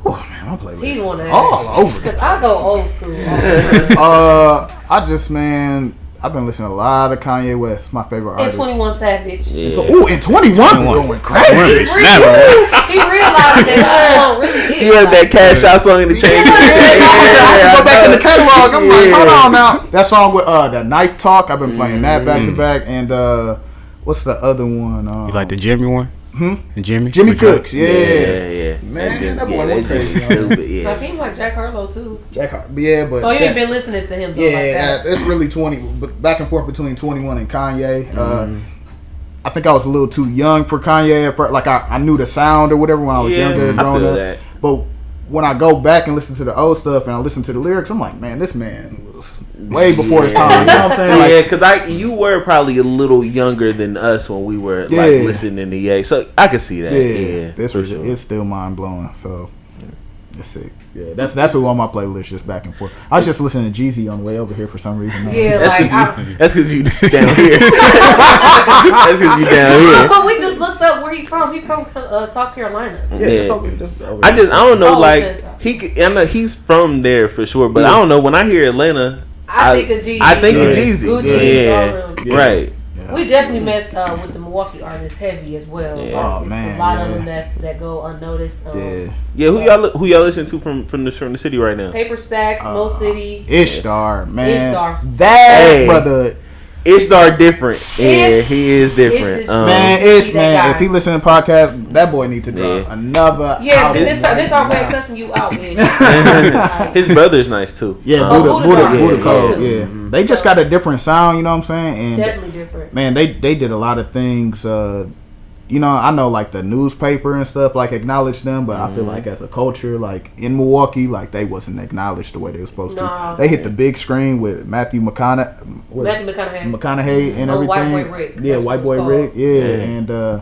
Oh man, my playlist He's one is of all over. Because I go old school. I've been listening to a lot of Kanye West, my favorite And artist. 21 Savage. Yeah. So, ooh, and 21 going crazy. He realized that 21 really is. You heard that Cash Out song in the change. I have to go back in the catalog. I'm like, hold on now. That song with the Knife Talk, I've been playing that back to back. And what's the other one? You like the Jimmy one? The Jimmy Jimmy Cooks, yeah. Yeah. Man, that boy that went crazy. Jimmy's stupid. Yeah. Hakim like Jack Harlow too. Jack Hart, yeah, but Oh, you ain't been listening to him though like that. it's really 20, but back and forth between 21 and Kanye. I think I was a little too young for Kanye at first. Like I knew the sound or whatever when I was younger, I growing feel up. that. But when I go back and listen to the old stuff and I listen to the lyrics, I'm like, man, this man was way before his time. You know what I'm saying? Like, Yeah, because you were probably a little younger than us when we were like listening to Ye. So I could see that. Yeah, this for was sure. it's still mind blowing. So it's sick. Yeah, that's who on my playlist, just back and forth. I was just listening to Jeezy on the way over here for some reason. Yeah, That's because you down here. That's because you down here. But we just looked up where he from. He from South Carolina. Yeah. I don't know, Oh, like it's I know he's from there for sure, but I don't know. When I hear Atlanta, I think of Jeezy. I think of Jeezy. Gucci, Yeah, right. We definitely mess with the Milwaukee artists heavy as well. Yeah. Oh, It's man, a lot yeah. of them that go unnoticed. Yeah, who y'all listen to from the city right now? Paper Stacks, Mo City, Ishtar, man. Ishtar. That brother. Ishtar different. Yeah, Ish- he is different. Ish is- Man, that man, guy. if he listen to podcast, that boy need to drop another. Yeah, album this right our way now. of cussing you out, Ish. His brother's nice too. Yeah, Oh, Buddha Buddha Code. Code. Yeah, they just got a different sound. You know what I'm saying? And Definitely different. man, they did a lot of things. You know, I know like the newspaper and stuff like acknowledged them, but I feel like as a culture, like in Milwaukee, like they wasn't acknowledged the way they were supposed No. to. They hit the big screen with Matthew McConaughey Matthew McConaughey. and Oh, everything. White Boy Rick. Yeah, That's White what Boy it's Rick. called. Yeah, and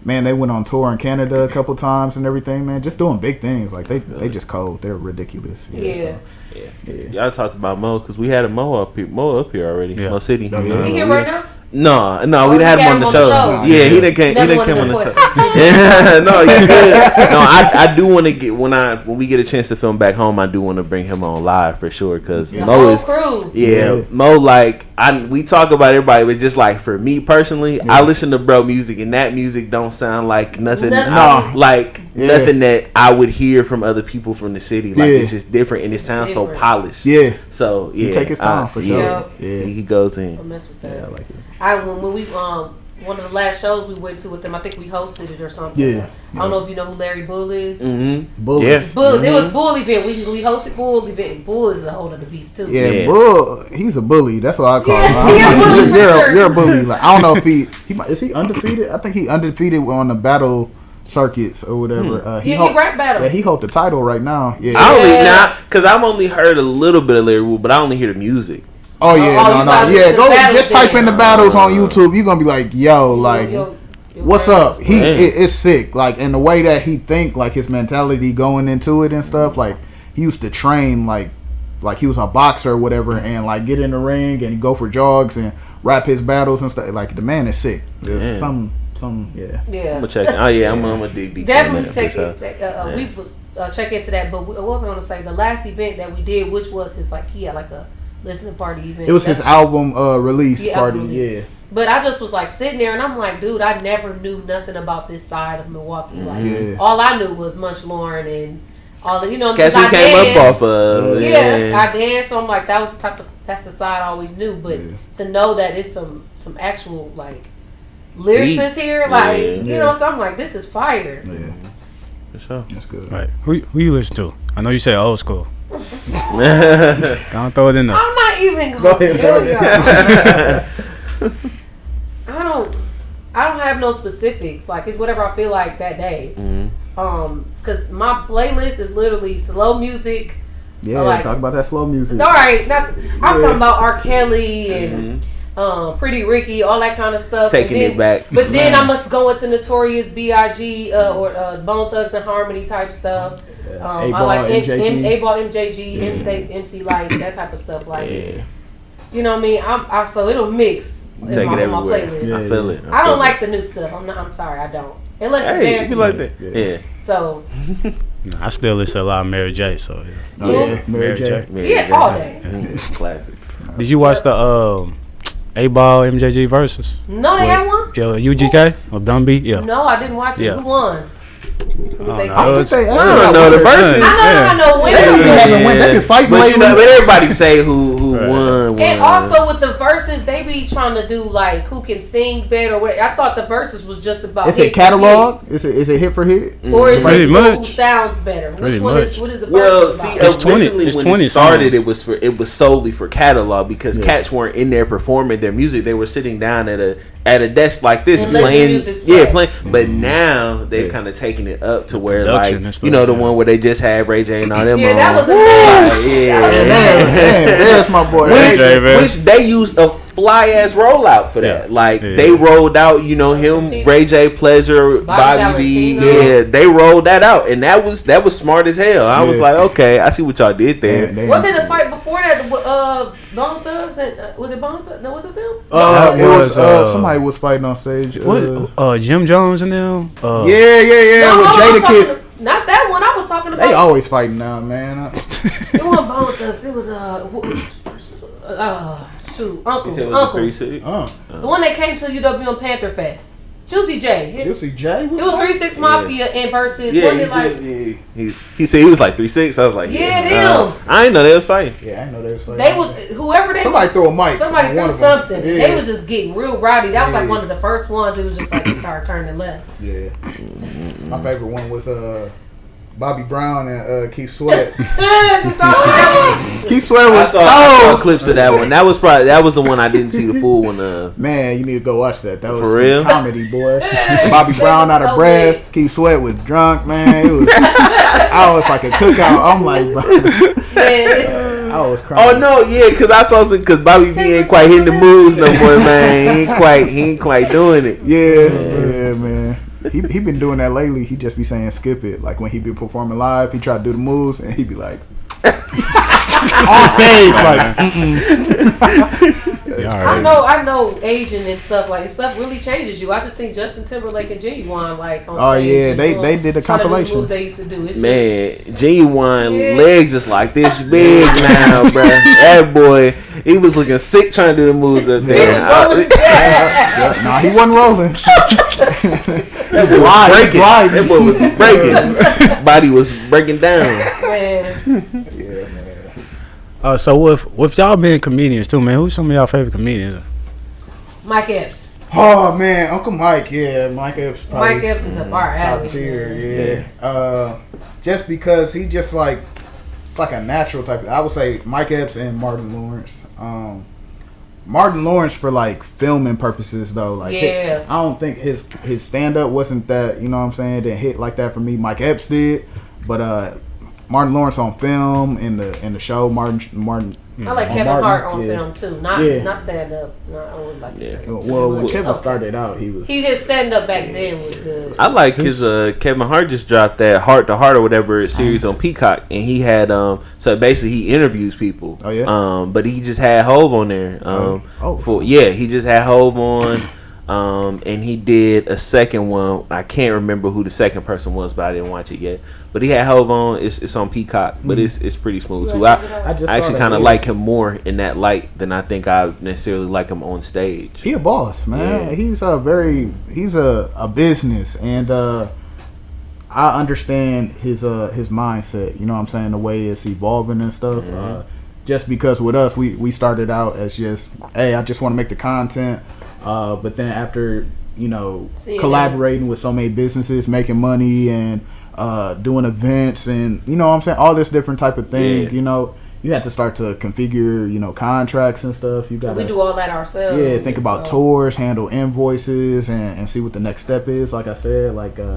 man, they went on tour in Canada a couple times and everything, man. Just doing big things. Like, they just cold. They're ridiculous. Yeah. Y'all talked about Mo because we had a Mo up here already. Mo City. Oh, yeah. He here right now? No, we didn't have him on the show. Yeah, he didn't came on the show. Yeah, no, you good. No, I do want to get when we get a chance to film back home. I do want to bring him on live for sure because Mo is crew. Yeah, Mo like we talk about everybody, but just like for me personally, I listen to bro music and that music don't sound like nothing. Nothing that I would hear from other people from the city. Like it's just different and it sounds so polished. Yeah. So he take his time for sure. Yeah, he goes in. I mess with that. Yeah, I like it. When we one of the last shows we went to with them, I think we hosted it or something. Yeah. I don't know if you know who Larry Bull is. Mm-hmm. Bull. Yeah. Bull. It was Bull event. We hosted Bull event. Bull is a whole other beast too. Yeah, Bull. He's a bully. That's what I call him. You're a bully. Like, I don't know if he is he undefeated. I think he undefeated on the battle circuits or whatever. He rap battle. Yeah, he hold the title right now. Yeah. I only because I've only heard a little bit of Larry Wu, but I only hear the music. Oh yeah, no. Yeah, go just type in the battles on YouTube. You're gonna be like, yo, like, what's up? It's sick. Like, and the way that he think, like his mentality going into it and stuff. Like, he used to train like he was a boxer or whatever, and like get in the ring and go for jogs and rap his battles and stuff. Like, the man is sick. There's some. Yeah. I'm gonna check. Oh yeah, I'm gonna dig deep. Definitely check into that. But I was gonna say the last event that we did, which was his he had like a listening party event. It was his album release party. Yeah. But I just was like sitting there and I'm like, dude, I never knew nothing about this side of Milwaukee. Like all I knew was Munch Lauren and all the because I came up off of I danced. So I'm like, that's the side I always knew. But to know that it's some actual like lyricists here, like you know, so I'm like, this is fire. Yeah. For sure. That's good. Right. Who you listen to? I know you say old school. Don't throw it in there. I'm not even going to tell y'all. I don't have no specifics. Like, it's whatever I feel like that day. Because my playlist is literally slow music. Yeah, like, talk about that slow music. All right, I'm talking about R. Kelly and Pretty Ricky, all that kind of stuff. Taking it back. But then I must go into Notorious B.I.G. Or Bone Thugs and Harmony type stuff. I like A-Ball, MJG, MC Light, that type of stuff. Like, you know what I mean? So it'll mix in my playlist. Yeah, I feel it. I don't like the new stuff. I'm sorry, I don't. Unless it's dance music. Like that. Yeah. So. I still listen to a lot of Mary J. So Mary J. Yeah, all day. Classics. Did you watch the A-Ball MJG versus? No, they had one. Yeah, UGK or Dumb B. Yeah. No, I didn't watch it. Who won? I don't know the verses. I know when. They been fighting lately. But everybody say who won. And also with the verses, they be trying to do like who can sing better. Or whatever. I thought the verses was just about. Is it catalog? Is it hit for hit? Or is it who sounds better? Which one is? What is the verses about? It's 20. It's 20 it started. It was solely for catalog because cats weren't in there performing their music. They were sitting down at a desk like this playing. But now they've kind of taken it up to where like the one where they just had Ray J and all them. Yeah, that was amazing. There's my boy. Which they used a fly ass rollout for that. Like they rolled out, him, Ray J, Pleasure, Bobby V. Yeah, they rolled that out, and that was smart as hell. I was like, okay, I see what y'all did there. What did the fight before that? Bone Thugs and was it Bone Thugs? No, was it them? It was somebody was fighting on stage. Jim Jones and them. Yeah. With JazziDaKid. Not that one. I was talking about. They always fighting now, man. It wasn't Bone Thugs. It was Uncle. The one that came to UW on Panther Fest. Juicy J. Juicy J? It was 3-6 Mafia and versus. He said he was like 3-6. I was like, them. I didn't know they was fighting. Yeah, I didn't know they was fighting. They was whoever they. Somebody threw a mic. Somebody threw something. Yeah. They was just getting real rowdy. That was like one of the first ones. It was just like they started turning left. Yeah. My favorite one was Bobby Brown and Keith Sweat. Keith Sweat was. I saw clips of that one. That was the one I didn't see the full one of. Man, you need to go watch that. That was for real comedy, boy. Bobby Brown out of breath. Keith Sweat was drunk, man. It was. I was like a cookout. I'm like, bro. I was crying. Oh no, yeah, because I saw some. Because Bobby V ain't quite hitting the moves no more, man. He ain't quite doing it. Yeah, man. he been doing that lately. He just be saying skip it. Like when he be performing live, he try to do the moves and he be like on stage like. I know Asian and stuff like stuff really changes you. I just seen Justin Timberlake and JazziDaKid like on stage. Oh yeah, they did a compilation. The moves they used to do. It's Man, JazziDaKid legs is like this big now, bro. That boy, he was looking sick trying to do the moves up there. Nah, he wasn't rolling. He was breaking. That boy was breaking. Body was breaking down. So with y'all being comedians too, man, who's some of y'all favorite comedians? Mike Epps. Oh man, Uncle Mike, yeah, Mike Epps. Mike Epps is a bar top tier, yeah. Just because he just like it's like a natural type. I would say Mike Epps and Martin Lawrence. Martin Lawrence for like filming purposes though, like I don't think his stand up wasn't that, you know what I'm saying, didn't hit like that for me. Mike Epps did, but Martin Lawrence on film in the show. Martin. I like Kevin Hart on film too. Not stand up. Not always like Well, when Kevin started out, his stand up back then was good. I like his Kevin Hart just dropped that Heart to Heart or whatever series on Peacock, and he had so basically he interviews people. Oh yeah. But he just had Hove on there. He just had Hove on. And he did a second one. I can't remember who the second person was, but I didn't watch it yet. But he had Hove on. It's on Peacock, but it's pretty smooth too. I actually kind of like him more in that light than I think I necessarily like him on stage. He a boss, man. Yeah. He's a business, and I understand his mindset. You know what I'm saying? The way it's evolving and stuff. Just because with us, we started out as just, hey, I just want to make the content. But then after, collaborating with so many businesses, making money and doing events and, you know what I'm saying, all this different type of thing, you have to start to configure, contracts and stuff. We do all that ourselves. Yeah, think about tours, handle invoices, and see what the next step is. Like I said,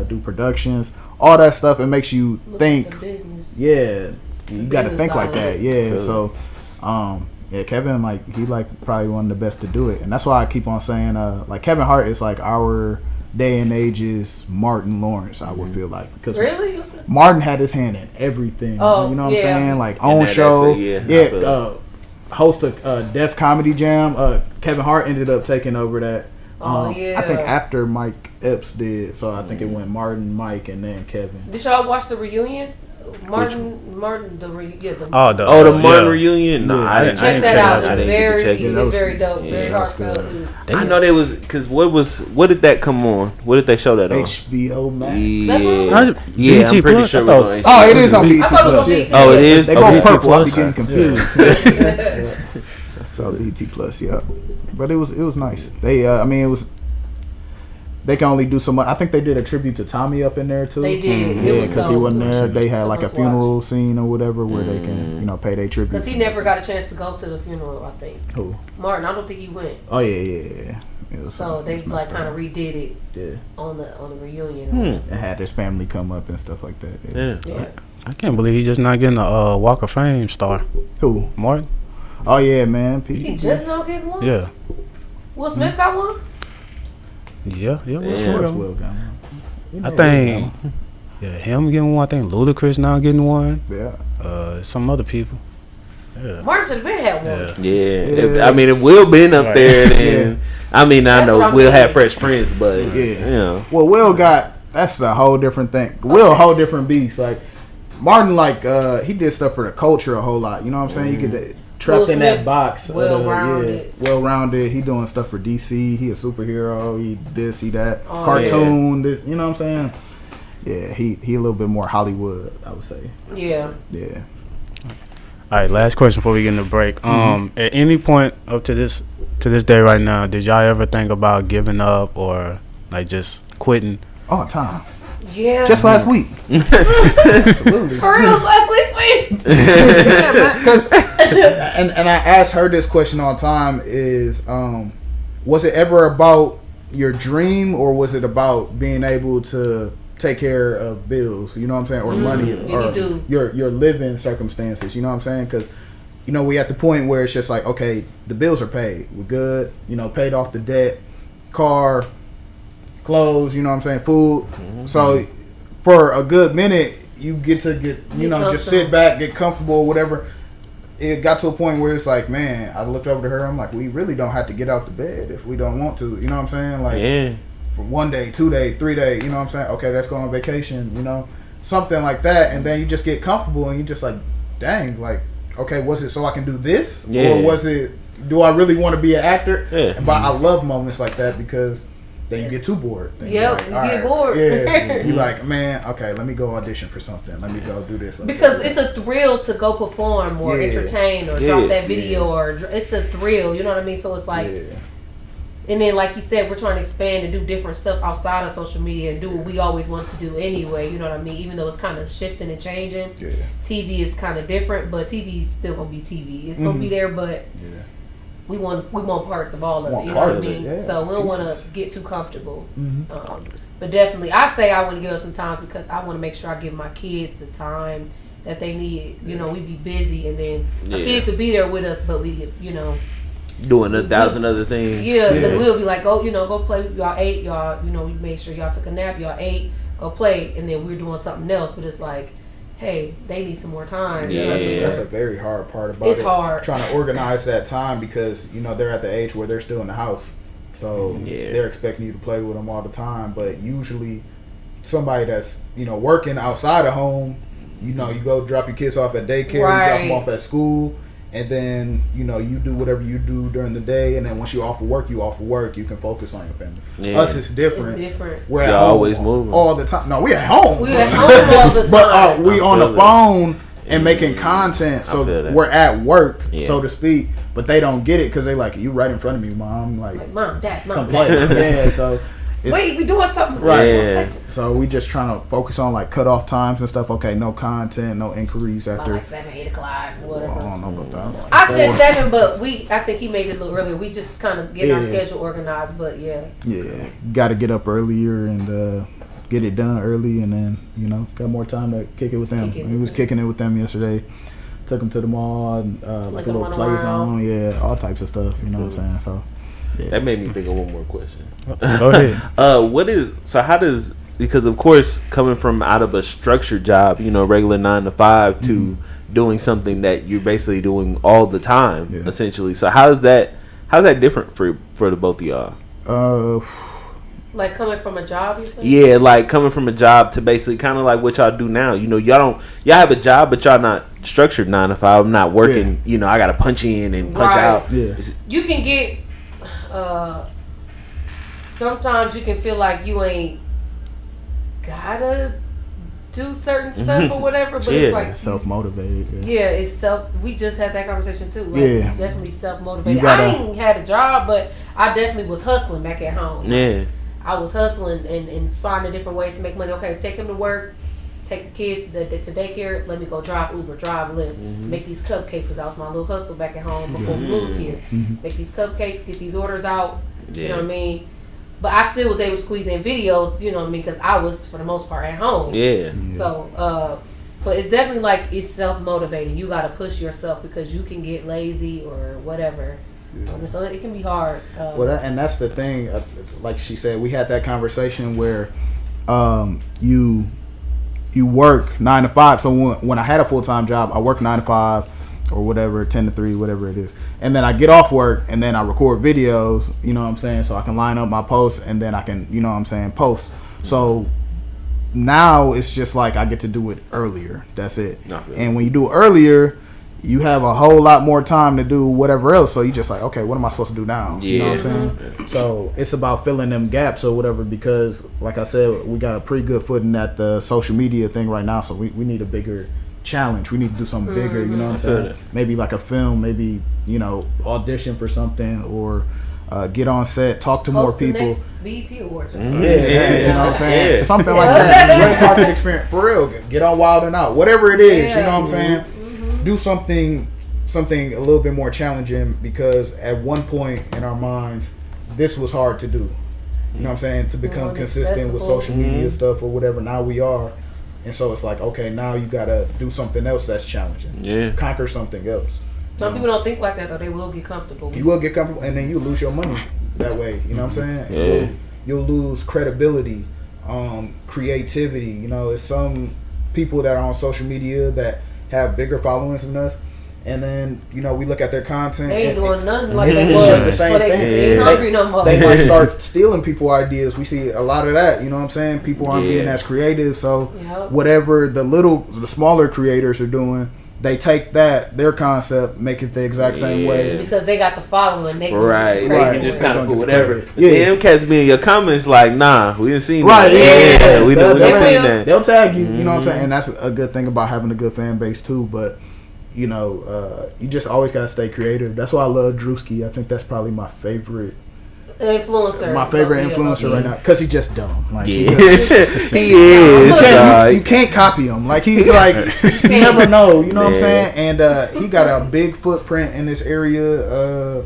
do productions, all that stuff. It makes you think. Yeah, you got to think like that. Yeah, so. Yeah, Kevin, he probably one of the best to do it, and that's why I keep on saying, Kevin Hart is like our day and age's Martin Lawrence. I would feel like because Martin had his hand in everything. Oh, you know what I'm saying? Like own show, host a Def Comedy Jam. Kevin Hart ended up taking over that. I think after Mike Epps did, so I think it went Martin, Mike, and then Kevin. Did y'all watch the reunion? Martin, the Martin reunion. No, I didn't check that out. It was very dope, very heartfelt. I know they was because what did that come on? What did they show that on? HBO Max. Yeah, I'm pretty sure. It is on BET Plus. Oh, it is. They both purple. I'm getting confused. So BET Plus, yeah. But it was nice. They can only do so much. I think they did a tribute to Tommy up in there too. They did. Yeah, because he wasn't there. They had like a funeral scene or whatever where they can, pay their tribute. Because he never got a chance to go to the funeral. I think. Who? Martin. I don't think he went. Oh yeah. So they kind of redid it. Yeah. On the reunion. And had his family come up and stuff like that. Yeah. I can't believe he's just not getting a Walk of Fame star. Who? Martin. Oh yeah, man. He just now getting one. Yeah. Will Smith got one. Yeah, Will got one. I think, him getting one. I think Ludacris now getting one. Yeah. Some other people. Yeah. Martin should have been had one. Yeah. If Will been up there, then I know Will had Fresh Prince, but Well, Will that's a whole different thing. Will a whole different beast. Like Martin, he did stuff for the culture a whole lot. You know what I'm saying? You could. Trapped in that box. Well-rounded. He doing stuff for DC. He a superhero. He this, he that. Cartoon. This, you know what I'm saying? Yeah, he a little bit more Hollywood, I would say. Yeah. Yeah. All right, last question before we get in the break. At any point up to this day right now, did y'all ever think about giving up or just quitting? All the time. Yeah. Just last week. Absolutely. For real, last week. Because and I ask her this question all the time is, was it ever about your dream or was it about being able to take care of bills? You know what I'm saying, or money, or your living circumstances. You know what I'm saying? Because we at the point where it's just like, okay, the bills are paid. We're good. Paid off the debt, car. clothes, you know what I'm saying, food. So for a good minute, you get just sit back, get comfortable, whatever. It got to a point where it's like, man, I looked over to her, I'm like, we really don't have to get out the bed if we don't want to, you know what I'm saying? Like, for 1 day, 2 day, 3 day, you know what I'm saying? Okay, let's go on vacation, you know, something like that. And then you just get comfortable and you just like, dang, like, okay, was it so I can do this? Or was it, do I really want to be an actor? But I love moments like that because then you get too bored. Then you get bored. Yeah, you like, man, okay, let me go audition for something. Let me go do this. Because it's a thrill to go perform or entertain or drop that video or it's a thrill. You know what I mean? So it's like, and then like you said, we're trying to expand and do different stuff outside of social media and do what we always want to do anyway. You know what I mean? Even though it's kind of shifting and changing. Yeah. TV is kind of different, but TV is still gonna be TV. It's gonna be there, but. We want parts of all of it, you know what I mean? Yeah, so we don't want to get too comfortable. But definitely, I say I want to give up some time because I want to make sure I give my kids the time that they need. You know, we be busy, and then our kids will be there with us, but we, you know, doing 1,000 other things. But we'll be like, go play with y'all. Ate y'all, you know, we make sure y'all took a nap. Y'all ate, go play, and then we're doing something else. But it's like, hey, they need some more time. That's a very hard part about it. It's hard. Trying to organize that time because, you know, they're at the age where they're still in the house. So they're expecting you to play with them all the time. But usually somebody that's, you know, working outside of home, you know, you go drop your kids off at daycare, you drop them off at school. And then, you know, you do whatever you do during the day. And then once you're off of work, you can focus on your family. Us, it's different. We're at home always moving all the time. No, we at home. We at home all the time. But we on the phone and making content. So we're at work, so to speak. But they don't get it because they like, you right in front of me, Mom. Like Mom, Dad, Mom, Dad. So wait, we doing something. Right. So we just trying to focus on like cutoff times and stuff. Okay, no content, no inquiries after like 7, 8 o'clock, whatever. I don't know about that. I said 7, but I think he made it a little earlier. We just kind of get our schedule organized, but got to get up earlier and get it done early, and then, you know, got more time to kick it with them. He was kicking it with them yesterday. Took them to the mall, and, like a little play zone, all types of stuff. You know what I'm saying? So that made me think of one more question. Go ahead. How does, because of course coming from out of a structured job, you know, regular 9 to 5 to doing something that you're basically doing all the time, essentially. So how's that different for the both of y'all? Like coming from a job, you think? Yeah, like coming from a job to basically kind of like what y'all do now. You know, y'all have a job, but y'all not structured 9 to 5. I'm not working. You know, I gotta punch in and punch out. Yeah. You can get. Sometimes you can feel like you ain't gotta do certain stuff or whatever, but it's like self-motivated. It's self. We just had that conversation too. Like, it's definitely self-motivated. I ain't had a job, but I definitely was hustling back at home. Yeah. I was hustling and finding different ways to make money. Okay, take him to work, take the kids to daycare, let me go drive Uber, drive Lyft, make these cupcakes, because that was my little hustle back at home before we moved here. Make these cupcakes, get these orders out, you know what I mean? But I still was able to squeeze in videos, you know what I mean, because I was, for the most part, at home. So, but it's definitely like, it's self-motivating. You got to push yourself because you can get lazy or whatever. So it can be hard. And that's the thing. Like she said, we had that conversation where you work 9 to 5. So when I had a full-time job, I work 9 to 5 or whatever, 10 to 3, whatever it is. And then I get off work and then I record videos, you know what I'm saying? So I can line up my posts and then I can, you know what I'm saying, post. So now it's just like I get to do it earlier. That's it. And when you do it earlier, you have a whole lot more time to do whatever else. So you just like, okay, what am I supposed to do now? You know what I'm saying? So it's about filling them gaps or whatever, because like I said, we got a pretty good footing at the social media thing right now. So we need a bigger challenge. We need to do something bigger, you know what I'm saying? Maybe like a film, maybe, you know, audition for something, or get on set, talk to more people. The next BET Awards. You know what I'm saying? Something like that. Red carpet experience. For real. Get on Wild and Out. Whatever it is, you know what I'm saying? Do something a little bit more challenging, because at one point in our minds, this was hard to do. You know what I'm saying? To become consistent with social media stuff or whatever. Now we are. And so it's like, okay, now you got to do something else that's challenging. Conquer something else. Some people don't think like that, though. They will get comfortable. You will get comfortable, and then you lose your money that way. You know what I'm saying? you'll lose credibility, creativity. You know, it's some people that are on social media that have bigger followings than us. And then, you know, we look at their content. They ain't doing nothing like it's that. It's just the same thing. They ain't hungry no more. They might start stealing people ideas. We see a lot of that. You know what I'm saying? People aren't being as creative. So whatever the smaller creators are doing, they take their concept, make it the exact same way. Because they got the following. They can they can just kind of put whatever. Yeah, them cats be in your comments like, nah, we didn't see that. Right, yeah. We didn't see that. They'll tag you, you know what I'm saying? And that's a good thing about having a good fan base too. But you know, you just always gotta stay creative. That's why I love Drewski. I think that's probably my favorite influencer. My favorite influencer right now, because he's just dumb. Like he is. You can't copy him. Like he's like you never know. You know what I'm saying? And he got a big footprint in this area.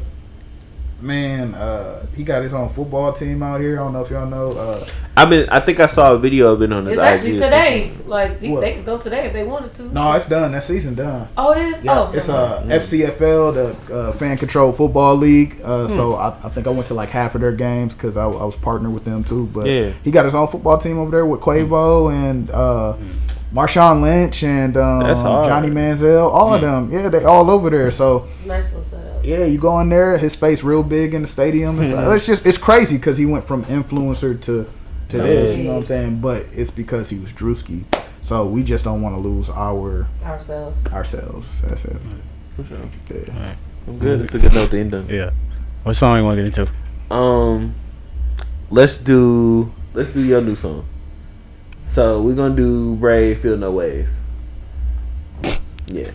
He got his own football team out here. I don't know if y'all know. I think I saw a video of it on his It's IG. actually today. Like they could go today if they wanted to. No, it's done. That season done. Oh, it is. Yeah, it's FCFL, the Fan Control Football League. So I think I went to like half of their games because I was partnered with them too. But he got his own football team over there with Quavo and Marshawn Lynch and Johnny Manziel. All of them. Yeah, they all over there. So nice little setup. Yeah, you go in there, his face real big in the stadium and stuff. It's crazy because he went from influencer to this, you know what I'm saying? But it's because he was Drewski. So we just don't want to lose ourselves. That's it. For sure. Yeah. Right. I'm good. It's a good note to end on. Yeah. What song you want to get into? Let's do your new song. So we're gonna do Brave Feel No Ways. Yeah.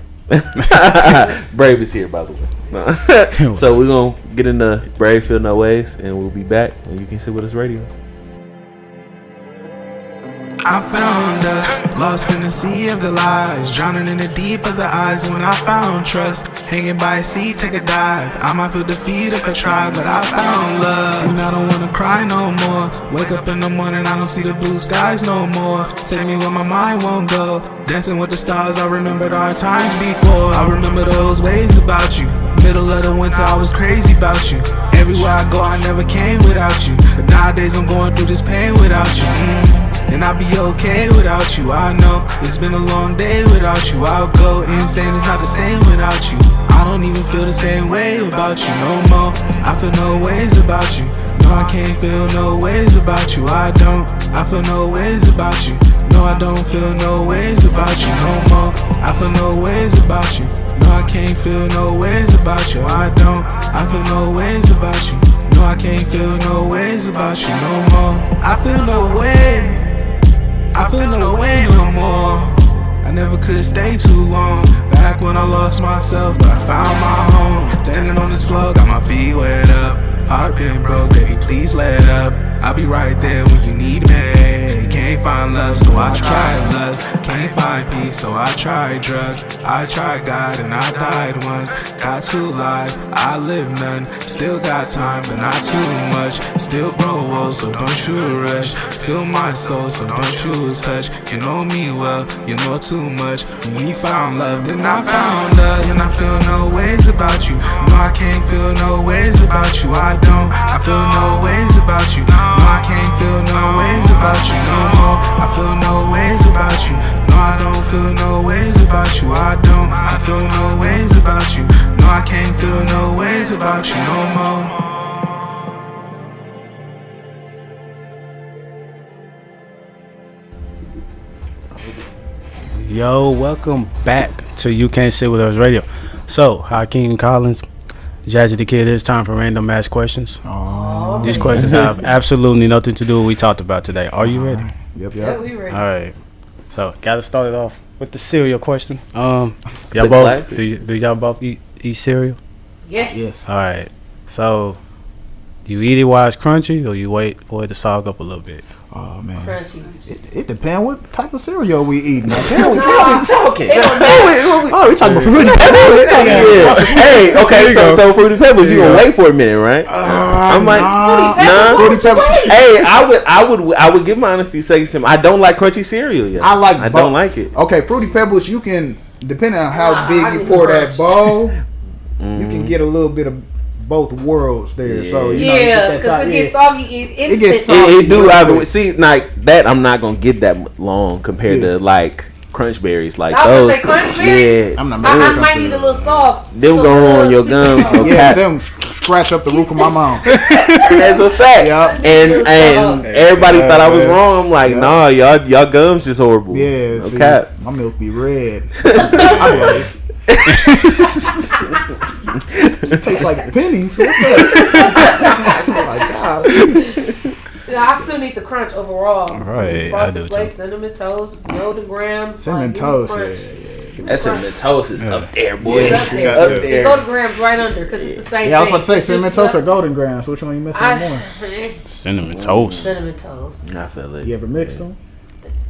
Brave is here, by the way. No. So we're gonna get into Brave Feel No Ways, and we'll be back on You Can't Sit With Us Radio. I found us lost in the sea of the lies, drowning in the deep of the eyes. When I found trust, hanging by a sea, take a dive. I might feel defeat if I try, but I found love, and I don't wanna cry no more. Wake up in the morning, I don't see the blue skies no more. Take me where my mind won't go, dancing with the stars. I remembered our times before. I remember those days about you. Middle of the winter, I was crazy about you. Everywhere I go, I never came without you. But nowadays I'm going through this pain without you. And I'll be okay without you. I know it's been a long day without you. I'll go insane, it's not the same without you. I don't even feel the same way about you no more. I feel no ways about you. No, I can't feel no ways about you. I feel no ways about you. No, I don't feel no ways about you no more. I feel no ways about you. No, I can't feel no ways about you. I feel no ways about you. No, I can't feel no ways about you no more. I feel no way. I feel no way no more. I never could stay too long. Back when I lost myself, but I found my home. Standing on this floor, got my feet wet up. Heart been broke, baby, please let up. I'll be right there when you need me. Can't find love, so I tried lust. Can't find peace, so I tried drugs. I tried God and I died once. Got 2 lives, I live none. Still got time, but not too much. Still grow old, so don't you rush. Feel my soul, so don't you touch. You know me well, you know too much. When we found love, then I found us. And I feel no ways about you. No, I can't feel no ways about you. I feel no ways about you. No, I can't feel no ways about you no more. I feel no ways about you. No, I don't feel no ways about you. I feel no ways about you. No, I can't feel no ways about you no more. Yo, welcome back to You Can't Sit With Us Radio. So, Hakim Collins, JazziDaKid, it's time for random ass questions. These questions have absolutely nothing to do with what we talked about today. Are you ready? Yep. Yeah, we ready. All right. So, gotta start it off with the cereal question. Y'all The both classic. do y'all both eat cereal? Yes. All right. So, you eat it while it's crunchy, or you wait for it to sog up a little bit? Oh man, Crunchy. It depends what type of cereal we eating. Like, What are we talking? oh, we talking about Fruity Yeah. Hey, okay, so Fruity Pebbles, you gonna wait for a minute, right? I'm like, nah. Fruity Pebbles. Hey, I would give mine a few seconds. To him. I don't like crunchy cereal yet. I don't like it. Okay, Fruity Pebbles, you can, depending on how I big you need pour the that crunch. bowl, you can get a little bit of both worlds there. Yeah. So you know, Yeah, because it gets soggy. It gets soggy. It do. See, like that, I'm not gonna get that long compared to like crunch berries. Like I those. was gonna say crunch berries. Yeah, I'm not I might need a little salt. them go on your gums. No Yeah, cap. them scratch up the roof of my mouth. That's a fact. Yeah. And everybody thought I was wrong. I'm like, nah, y'all gums just horrible. Yeah, no see, cap. my milk be red. I like it. Tastes like pennies. What's that? Oh my god. Yeah, I still need the crunch overall. All right, I Frosted do Flakes, cinnamon toast, golden grams, Cinnamon like, toast. crunch. Yeah. That cinnamon toast is up there, boy. It's up there. Up The there. golden grams right under because it's the same Yeah, I was thing. about to say It's cinnamon just toast or nuts. golden grams. Which one you missing more? Cinnamon toast. Cinnamon toast. I feel it. You ever mixed them?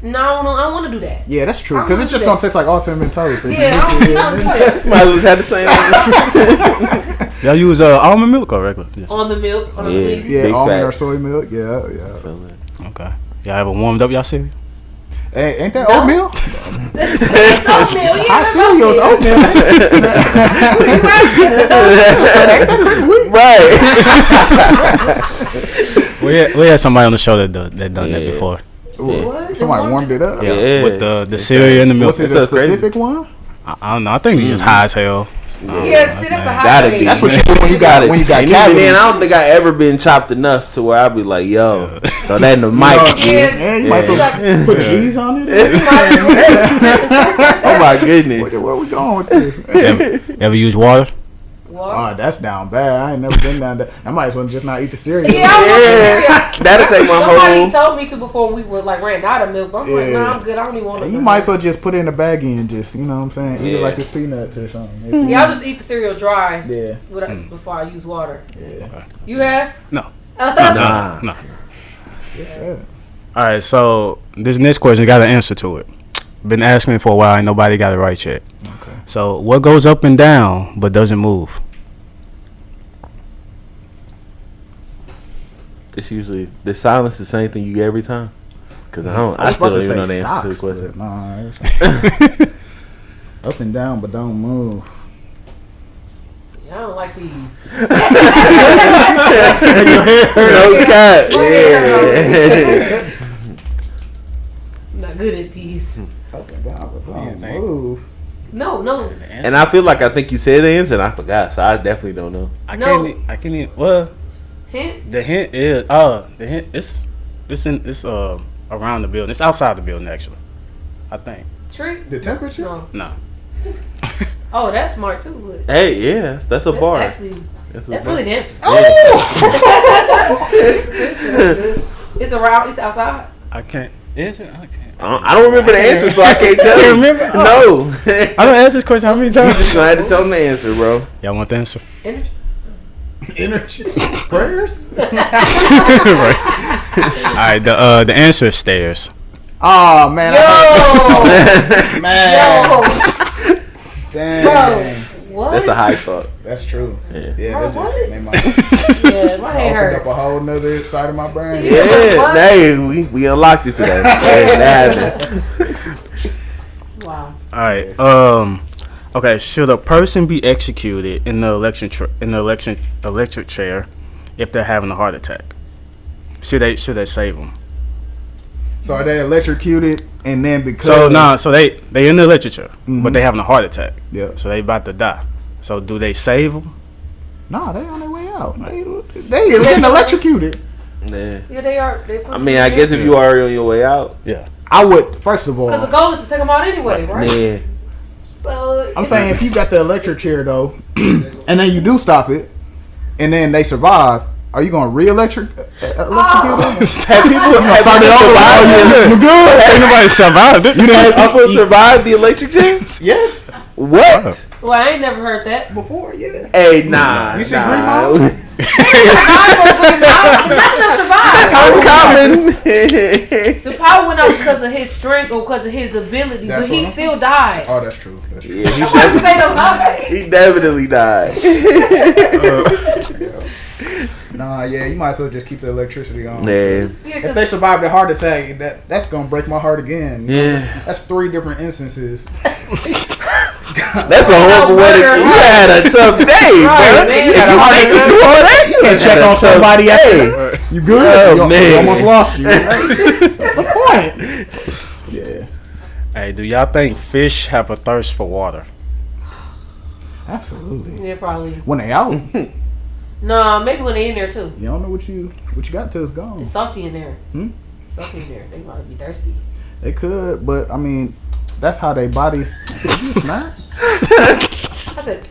No, I don't want to do that. Yeah, that's true. I Because wanna it's just do gonna that. taste like all cinnamon toast. Yeah, I don't do that. Might as well have the same. Y'all use almond milk or regular? Yes. On the milk, on the Yeah. sweet. Yeah, Big almond or facts. soy milk. Yeah. Okay. Y'all ever warmed up y'all cereal? Hey, ain't that oatmeal? It's oatmeal. Yeah, Hot that's cereal is Right. We had somebody on the show that done that Yeah. before. What? Somebody warmed it up. Yeah. With the cereal and the milk. Was it a specific one? I don't know. I think we just high as hell. Yeah, see, that's a high Gotta grade. be. That's what you do when you got And even cavities. then, I don't think I ever been chopped enough to where I'd be like, yo, throw that in the mic. Yeah. Yeah, you might as well put cheese on it. Oh my goodness. Where we going with this? Ever use water? What? Oh, that's down bad. I ain't never been down there. I might as well just not eat the cereal. Yeah, I want the cereal. That'll take my Somebody whole. told me to before we were like ran out of milk. But I'm like, Yeah. nah, I'm good. I don't even want to. You might as well just put it in a baggie and just, you know what I'm saying, eat it like it's peanuts or something. Yeah, I'll just eat the cereal dry Yeah. before I use water. Yeah. You have? No. Nah. No. Yeah. All right. So this next question got an answer to it. Been asking it for a while and nobody got it right yet. Okay. So what goes up and down but doesn't move? It's usually the silence, the same thing you get every time. Cause I don't. I was still about don't to even know say the answer to the stocks, question. but nah, up and down, but don't move. Yeah, I don't like these. No cat. Yeah. Yeah. Not good at these. Up and down, but don't move. No. And I feel like I think you said the answer and I forgot, so I definitely don't know. I No. can't even. Well, Hint? the hint is it's around the building. It's outside the building actually. I think. Tree? The temperature? No. No. Oh, that's smart too. But Hey, yeah, that's a bar. Actually, That's that's a bar. really the answer. Oh! It's around. It's outside. I can't. Is it? I can't. I don't remember the answer, so I can't tell you. remember? No. I don't ask this question how many You times. just gonna have to tell them the answer, bro. Y'all want the answer? Energy. Energy. Prayers? Right. All right. The answer is stairs. Oh, man. Yo. Man. Yo. Dang. Bro. What? That's a high thought. That's true. Yeah. Yeah, Bro, that what? just made my Yeah, my head opened hurt. up a whole nother side of my brain. Yeah, What? hey, we unlocked it today. Hey, that happened. Wow. All right. Okay. Should a person be executed in the electric chair if they're having a heart attack? Should they save them? So are they electrocuted and then because So they in the electric chair, but they having a heart attack. Yeah. So they about to die. So do they save them? No, they on their way out. They getting electrocuted. Yeah. Yeah, they are. I mean, I guess if you already on your way out, Yeah. I would first of all. Because the goal is to take them out anyway, right? yeah. So I'm saying if you got the electric chair though, and then you do stop it, and then they survive, are you gonna electrocute them? Have people Start it over. You good? Ain't nobody survived it. You have people survive the electric chair? Yes. What? Well, I ain't never heard that. Before, yeah. Hey, nah. You see nah. Green Mile? Uncommon. The power went out because of his strength or because of his ability, That's but he what I'm- still died. Oh, that's true. That's true. Yeah, he Why you say those definitely died. Nah, yeah, you might as well just keep the electricity on. Yeah. Yeah, If they survive the heart attack, that's gonna break my heart again. Yeah. That's 3 different instances. That's a horrible way to. You had a tough day, bro. man. You had a heart attack. Do all that. You can't check on somebody after. You good? Oh, man. You almost lost you. That's the point. Yeah. Hey, do y'all think fish have a thirst for water? Absolutely. Yeah, probably. When they out, No, maybe when they in there too. you don't know what you got till it's gone. It's salty in there. Hmm? Salty in there. They might be thirsty. They could, but I mean, that's how they body. You snap? I said,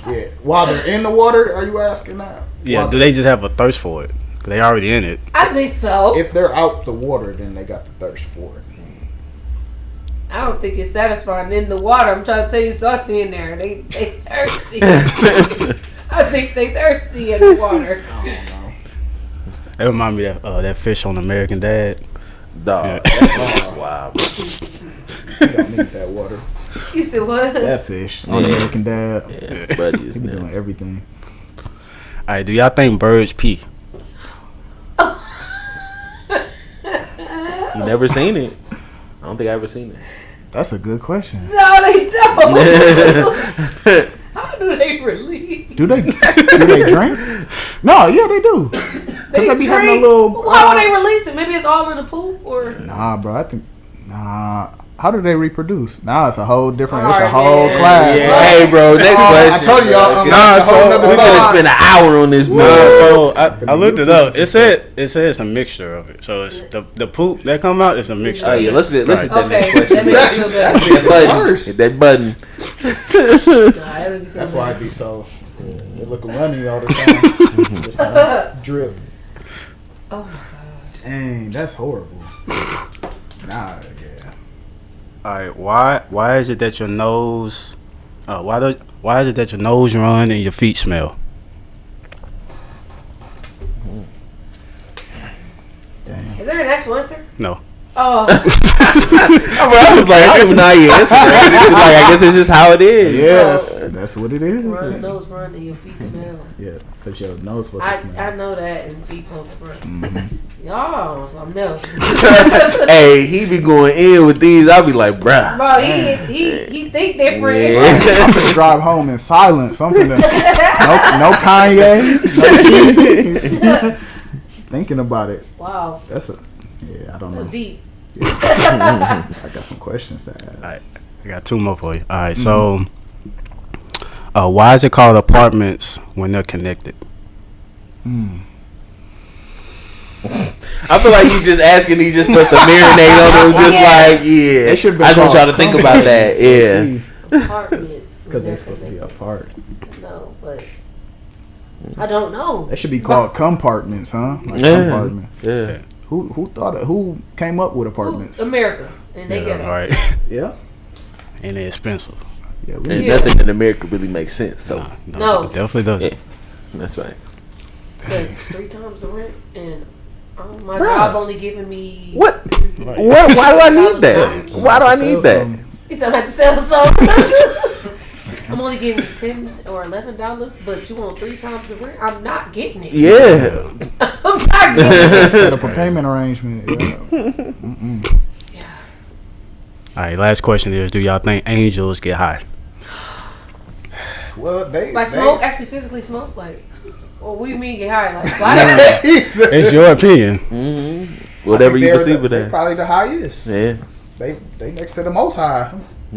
Yeah. While they're in the water, are you asking that? Yeah, While do they just have a thirst for it? 'Cause they already in it. I think so. If they're out the water, then they got the thirst for it. I don't think it's satisfying in the water. I'm trying to tell you, salty in there. They thirsty. I think they thirsty in the water. It remind me of that fish on American Dad. Dog. Yeah. Wow. You don't need that water. You still what? That fish on American Dad. Yeah, buddy is He be doing nasty. everything. Alright, do y'all think birds pee? You never seen it? I don't think I ever seen it. That's a good question. No, they don't. How do they release? Do they drink? No, yeah, they do. They They be having a drink? little. How would they release it? Maybe it's all in the poop or. Nah, bro. I think. Nah. How do they reproduce? Nah, it's a whole different. It's a Alright, whole man. class. Yeah. Hey, bro. Next I question. told y'all. bro. Nah, Nah, so so We're gonna spend an hour on this, Nah, man. so I looked it up. It said it's a mixture of it. So it's the poop that come out is a mixture. Oh yeah, let's get that Okay, next that question. makes me feel better. Hit that button. Worse. Hit that button. Nah, that make me feel That's why better. it be so. They look runny all the time. Just kinda drip. Oh my god. Dang, that's horrible. Nah, yeah. Alright, why is it that your nose why is it that your nose run and your feet smell? Dang. Is there an actual answer? No. Oh, I was like, I don't even know how you answer that. Like, I guess it's just how it is. Yes, that's what it is. run, nose run, and your feet smell. Yeah, because your nose supposed to smell. I know that, and feet supposed to run. Mm-hmm. Y'all, something else. Hey, he be going in with these. I'll be like, bruh. Bro, he think different. Yeah. I'm gonna drive home in silence. Something that no Kanye, no Yeezy. Thinking about it. Wow, That's a I don't that's know. deep. I got some questions to ask. Alright, I got two more for you. Alright, so why is it called apartments when they're connected? I feel like you just asking these just supposed to marinate on them, just Yeah. like, yeah. They should be I just want y'all called to think about that, yeah. Apartments. Because they're supposed to be apart. No, but I don't know. They should be called compartments, huh? Like Yeah. compartment. Yeah. Who came up with apartments? America, and they get it. Alright. Yeah. Ain't they expensive? Yeah, And we Yeah. nothing in America really makes sense, so No. It definitely doesn't. Yeah. That's right. Because 3 times the rent, and my Bruh. job only giving me. What? What? Why do I need that? Why do I need that? He said I have to sell some. I'm only getting $10 or $11, but you want 3 times the rent. I'm not getting it. Yeah. I'm not getting it. Set up a payment arrangement. Yeah. Alright, last question is, do y'all think angels get high? Well, they Like they- smoke, actually physically smoke, like. Well, what do you mean get high? Like why? It's your opinion. Whatever I think you they're perceive the- it They as. probably the highest. Yeah. They next to the most high.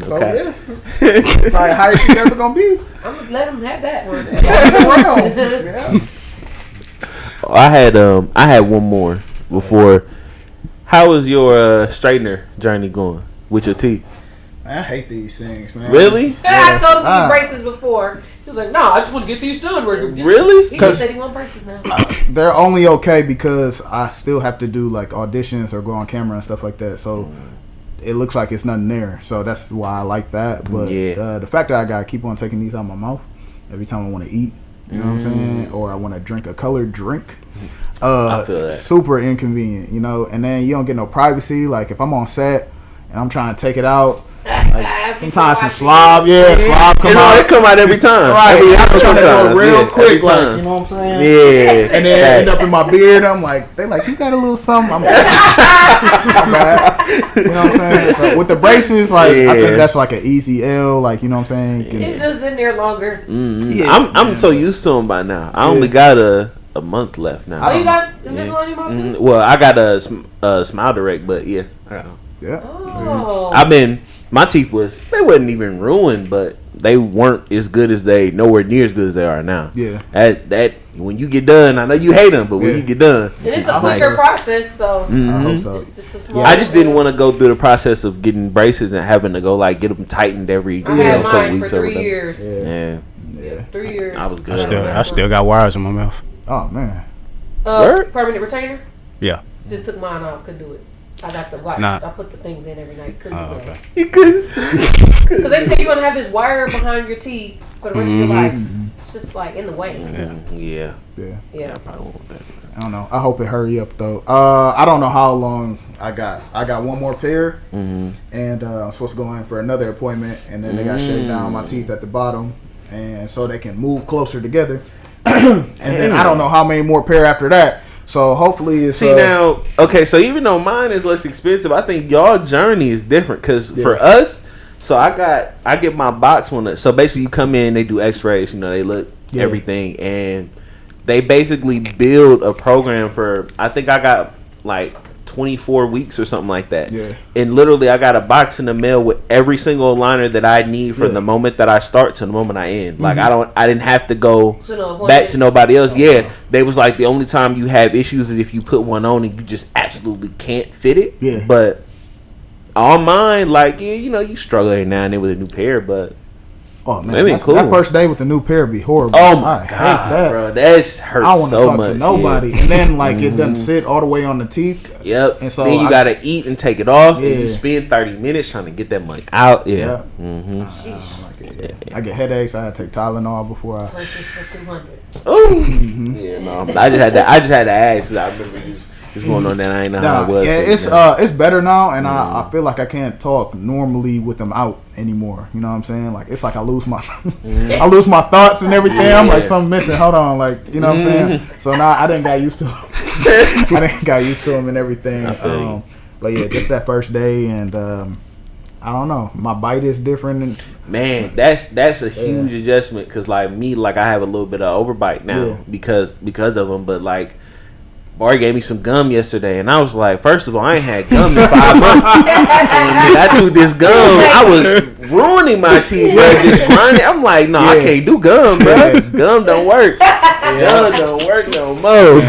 So Okay. yes, probably the highest you ever gonna be. I'm gonna let him have that one. Yeah. I had one more before. How was your straightener journey going with your teeth? Man, I hate these things, man. Really? I told him to Ah. get braces before. He was like, "No, I just want to get these done." Really? He just said he want braces now. They're only okay because I still have to do like auditions or go on camera and stuff like that. So it looks like it's nothing there. So that's why I like that. But Yeah. the fact that I gotta keep on taking these out of my mouth every time I want to eat, you know what I'm saying, or I want to drink a colored drink. I feel that. Super inconvenient, you know. And then you don't get no privacy. Like if I'm on set and I'm trying to take it out, Like, sometimes some slob, slob come out. It come out every time. Right, Every I'm trying to go sometimes. real quick, every like, time. you know what I'm saying? Yeah. And then end up in my beard. I'm like, they like, you got a little something. I'm like, my bad. You know what I'm saying? So with the braces, like, I think that's like an easy L. Like, you know what I'm saying? It's just in there longer. Mm-hmm. Yeah, I'm so used to them by now. I only got a month left now. Oh, you got Invisalign in your mouth too? Mm-hmm. Well, I got a Smile Direct, but yeah. Yeah. Oh. My teeth they wasn't even ruined, but they weren't as good as nowhere near as good as they are now. Yeah. That when you get done, I know you hate them, but when you get done, and it's a quicker process, so I hope so. I just didn't want to go through the process of getting braces and having to go like get them tightened every I had couple mine weeks for or 3 whatever. years. Yeah. 3 years. I was good. I still got wires in my mouth. Oh man. Permanent retainer? Yeah. Just took mine off. Couldn't do it. I got the wire. Nah. I put the things in every night. Couldn't do Okay. it. You couldn't. Because they say you're gonna have this wire behind your teeth for the rest of your life. It's just like in the way. Yeah. Yeah. I probably won't that. I don't know. I hope it hurry up though. I don't know how long I got. I got one more pair, and I'm supposed to go in for another appointment, and then they got shave down my teeth at the bottom, and so they can move closer together. And then I don't know how many more pair after that. So hopefully it's now. Okay, so even though mine is less expensive, I think y'all journey is different because for us, so I get my box one. So basically, you come in, they do X-rays. You know, they look everything, and they basically build a program for. I think I got like 24 weeks or something like that. Yeah. And literally, I got a box in the mail with every single aligner that I need from the moment that I start to the moment I end. Like I didn't have to go back to nobody else. Yeah. They was like the only time you have issues is if you put one on and you just absolutely can't fit it. Yeah. But on mine, like you struggle every now and then with a new pair, but. Oh man, that first day with the new pair be horrible. Oh my god, hate that, bro, that hurts. I want to talk to nobody, and then like it doesn't sit all the way on the teeth. Yep. And so then you gotta eat and take it off, and you spend 30 minutes trying to get that money out. Yeah. I get headaches. I had to take Tylenol before I. Purchase for $200. Oh. Yeah, no. I just had to ask. I remember just going on that. I ain't know how it was. Yeah, it's better now, and I feel like I can't talk normally with them out anymore. You know what I'm saying? Like it's like I lose my I lose my thoughts and everything. I'm like something missing. Hold on, like you know what I'm saying? So now I didn't got used to them and everything. But yeah, just that first day, and I don't know. My bite is different. And, man, that's a huge adjustment because like me, like I have a little bit of overbite now because of them. But like, Barry gave me some gum yesterday, and I was like, first of all, I ain't had gum in 5 months. And I took this gum. I was ruining my teeth, bro. Just grinding. I'm like, no, I can't do gum, bro. Gum don't work. Gum don't work no more.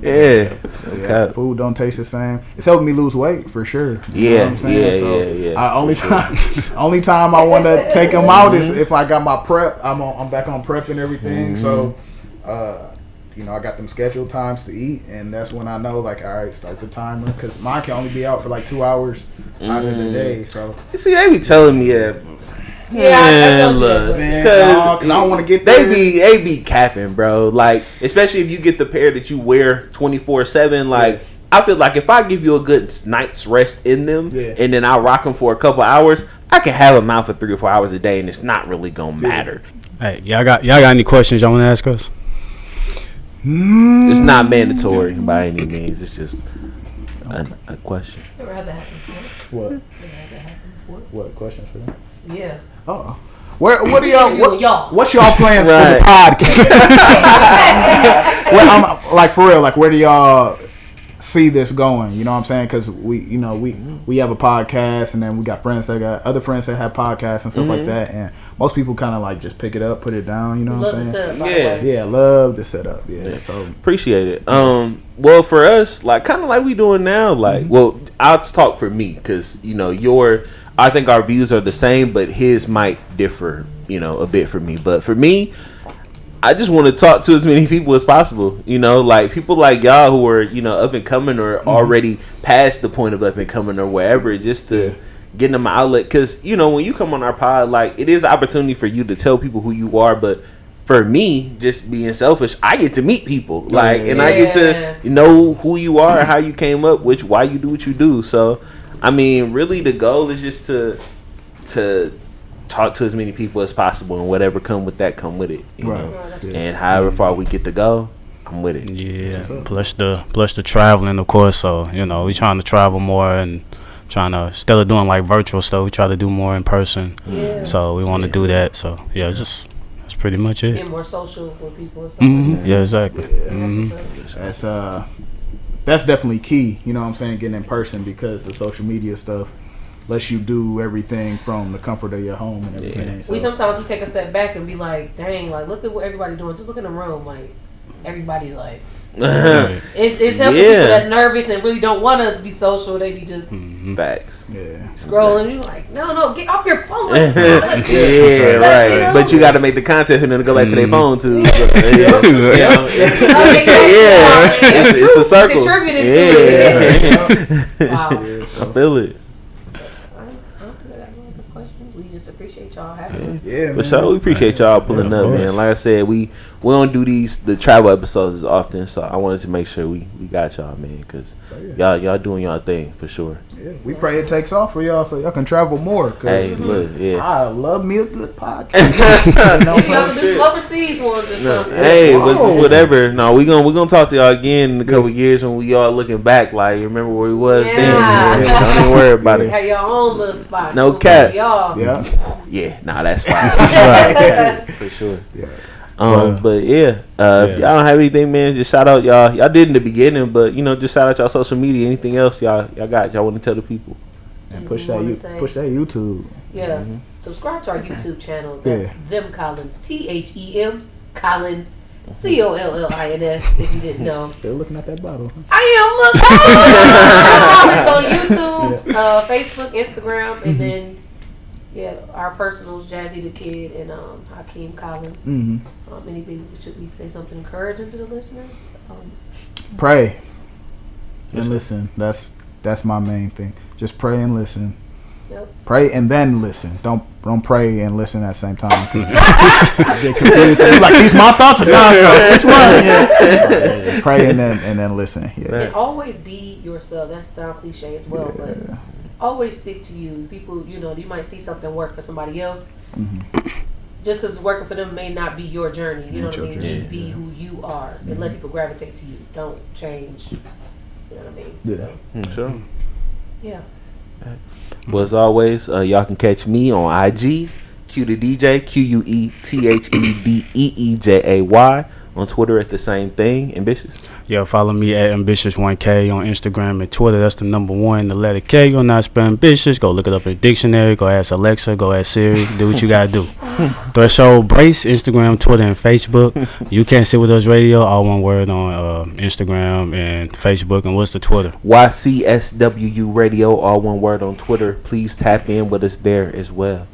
Yeah, food don't taste the same. It's helping me lose weight for sure. You know what I'm saying? Only time I want to take them out is if I got my prep. I'm back on prep and everything. So, I got them scheduled times to eat, and that's when I know, like, all right, start the timer because mine can only be out for like 2 hours out of the day. So you see, they be telling me that. I told you. Because I don't want to get there. They be capping, bro. Like, especially if you get the pair that you wear 24/7. Like, I feel like if I give you a good night's rest in them, and then I rock them for a couple hours, I can have them out for 3 or 4 hours a day, and it's not really gonna matter. Hey, y'all got any questions y'all want to ask us? It's not mandatory by any means. It's just a question. Never had that happen before. What? Never had that happen before. What questions for them? Yeah. Oh. What do y'all? What's y'all plans for the Right. podcast? Well, I'm like for real. Like, where do y'all see this going? You know what I'm saying? Because we have a podcast, and then we got other friends that have podcasts and stuff like that. And most people kind of like just pick it up, put it down. You know what I'm saying? Love the setup. Yeah, so appreciate it. Well, for us, like kind of like we doing now. Like, well, I'll talk for me because I think our views are the same, but his might differ, a bit for me. But for me, I just want to talk to as many people as possible. Like people like y'all who are, up and coming or already past the point of up and coming or wherever, just to get them an outlet. Because, when you come on our pod, like it is an opportunity for you to tell people who you are. But for me, just being selfish, I get to meet people. Like, and I get to know who you are, how you came up, why you do what you do. So, I mean, really the goal is just to to talk to as many people as possible, and whatever come with that, come with it. You know? And however far we get to go, I'm with it. Yeah. Plus the traveling, of course. So we trying to travel more and trying to, instead of doing like virtual stuff, we try to do more in person. Yeah. So we want to do that. So yeah, that's pretty much it. And more social for people and stuff like that. Yeah, exactly. That's definitely key. You know what I'm saying? Getting in person, because the social media stuff lets you do everything from the comfort of your home and everything. So. Sometimes we take a step back and be like, dang, like look at what everybody's doing. Just look in the room, like everybody's like. It's helping people that's nervous and really don't want to be social. They be just facts. Scrolling. You like, no, get off your phone. Right. But you got to make the content for them to go back to their phone too. It's a circle. Contributed to it. Wow. I feel it. We just appreciate y'all having us. Yeah, for sure. We appreciate y'all pulling up, man. Like I said, we don't do the travel episodes as often, so I wanted to make sure we got y'all, man, because y'all doing y'all thing for sure. Yeah, we pray it takes off for y'all so y'all can travel more. Hey, look, I love me a good podcast. Maybe y'all can do some overseas ones or something. Hey, whatever. No, we gonna talk to y'all again in a couple years when we all looking back. Like, remember where we was then? Don't even worry about it. Have your own little spot. No cap. Y'all. Yeah. Nah, that's fine. That's right. For sure. Yeah. But if y'all don't have anything, man, just shout out y'all. Y'all did in the beginning, but just shout out y'all social media. Anything else y'all got? Y'all want to tell the people? And push that YouTube. Yeah. Subscribe to our YouTube channel. That's Them Collins. THEM Collins. COLLINS. If you didn't know. Still looking at that bottle. I am. Look. It's on YouTube, Facebook, Instagram, and then. Yeah, our personals, JazziDaKid and Hakim Collins. Anything, should we say something encouraging to the listeners? Pray and listen. That's my main thing. Just pray and listen. Yep. Pray and then listen. Don't pray and listen at the same time. Get confused. Like, these my thoughts or God's thoughts? Which one? Yeah. Pray and then listen. Yeah. And always be yourself. That sounds cliche as well, but. Always stick to you. People, you might see something work for somebody else. Just because it's working for them may not be your journey. You know what I mean? Just be who you are and let people gravitate to you. Don't change. You know what I mean? Yeah. Sure. Yeah. Well, as always, y'all can catch me on IG, Q the DJ, QUETHEDEEJAY. On Twitter at the same thing, Ambitious. Yeah, follow me at Ambitious1K on Instagram and Twitter. That's the number 1, the letter K. You're not spell ambitious. Go look it up in the dictionary. Go ask Alexa. Go ask Siri. Do what you gotta do. Threshold Brace, Instagram, Twitter, and Facebook. You Can't Sit With Us Radio, all one word on Instagram and Facebook. And what's the Twitter? Y.C.S.W.U Radio, all one word on Twitter. Please tap in with us there as well.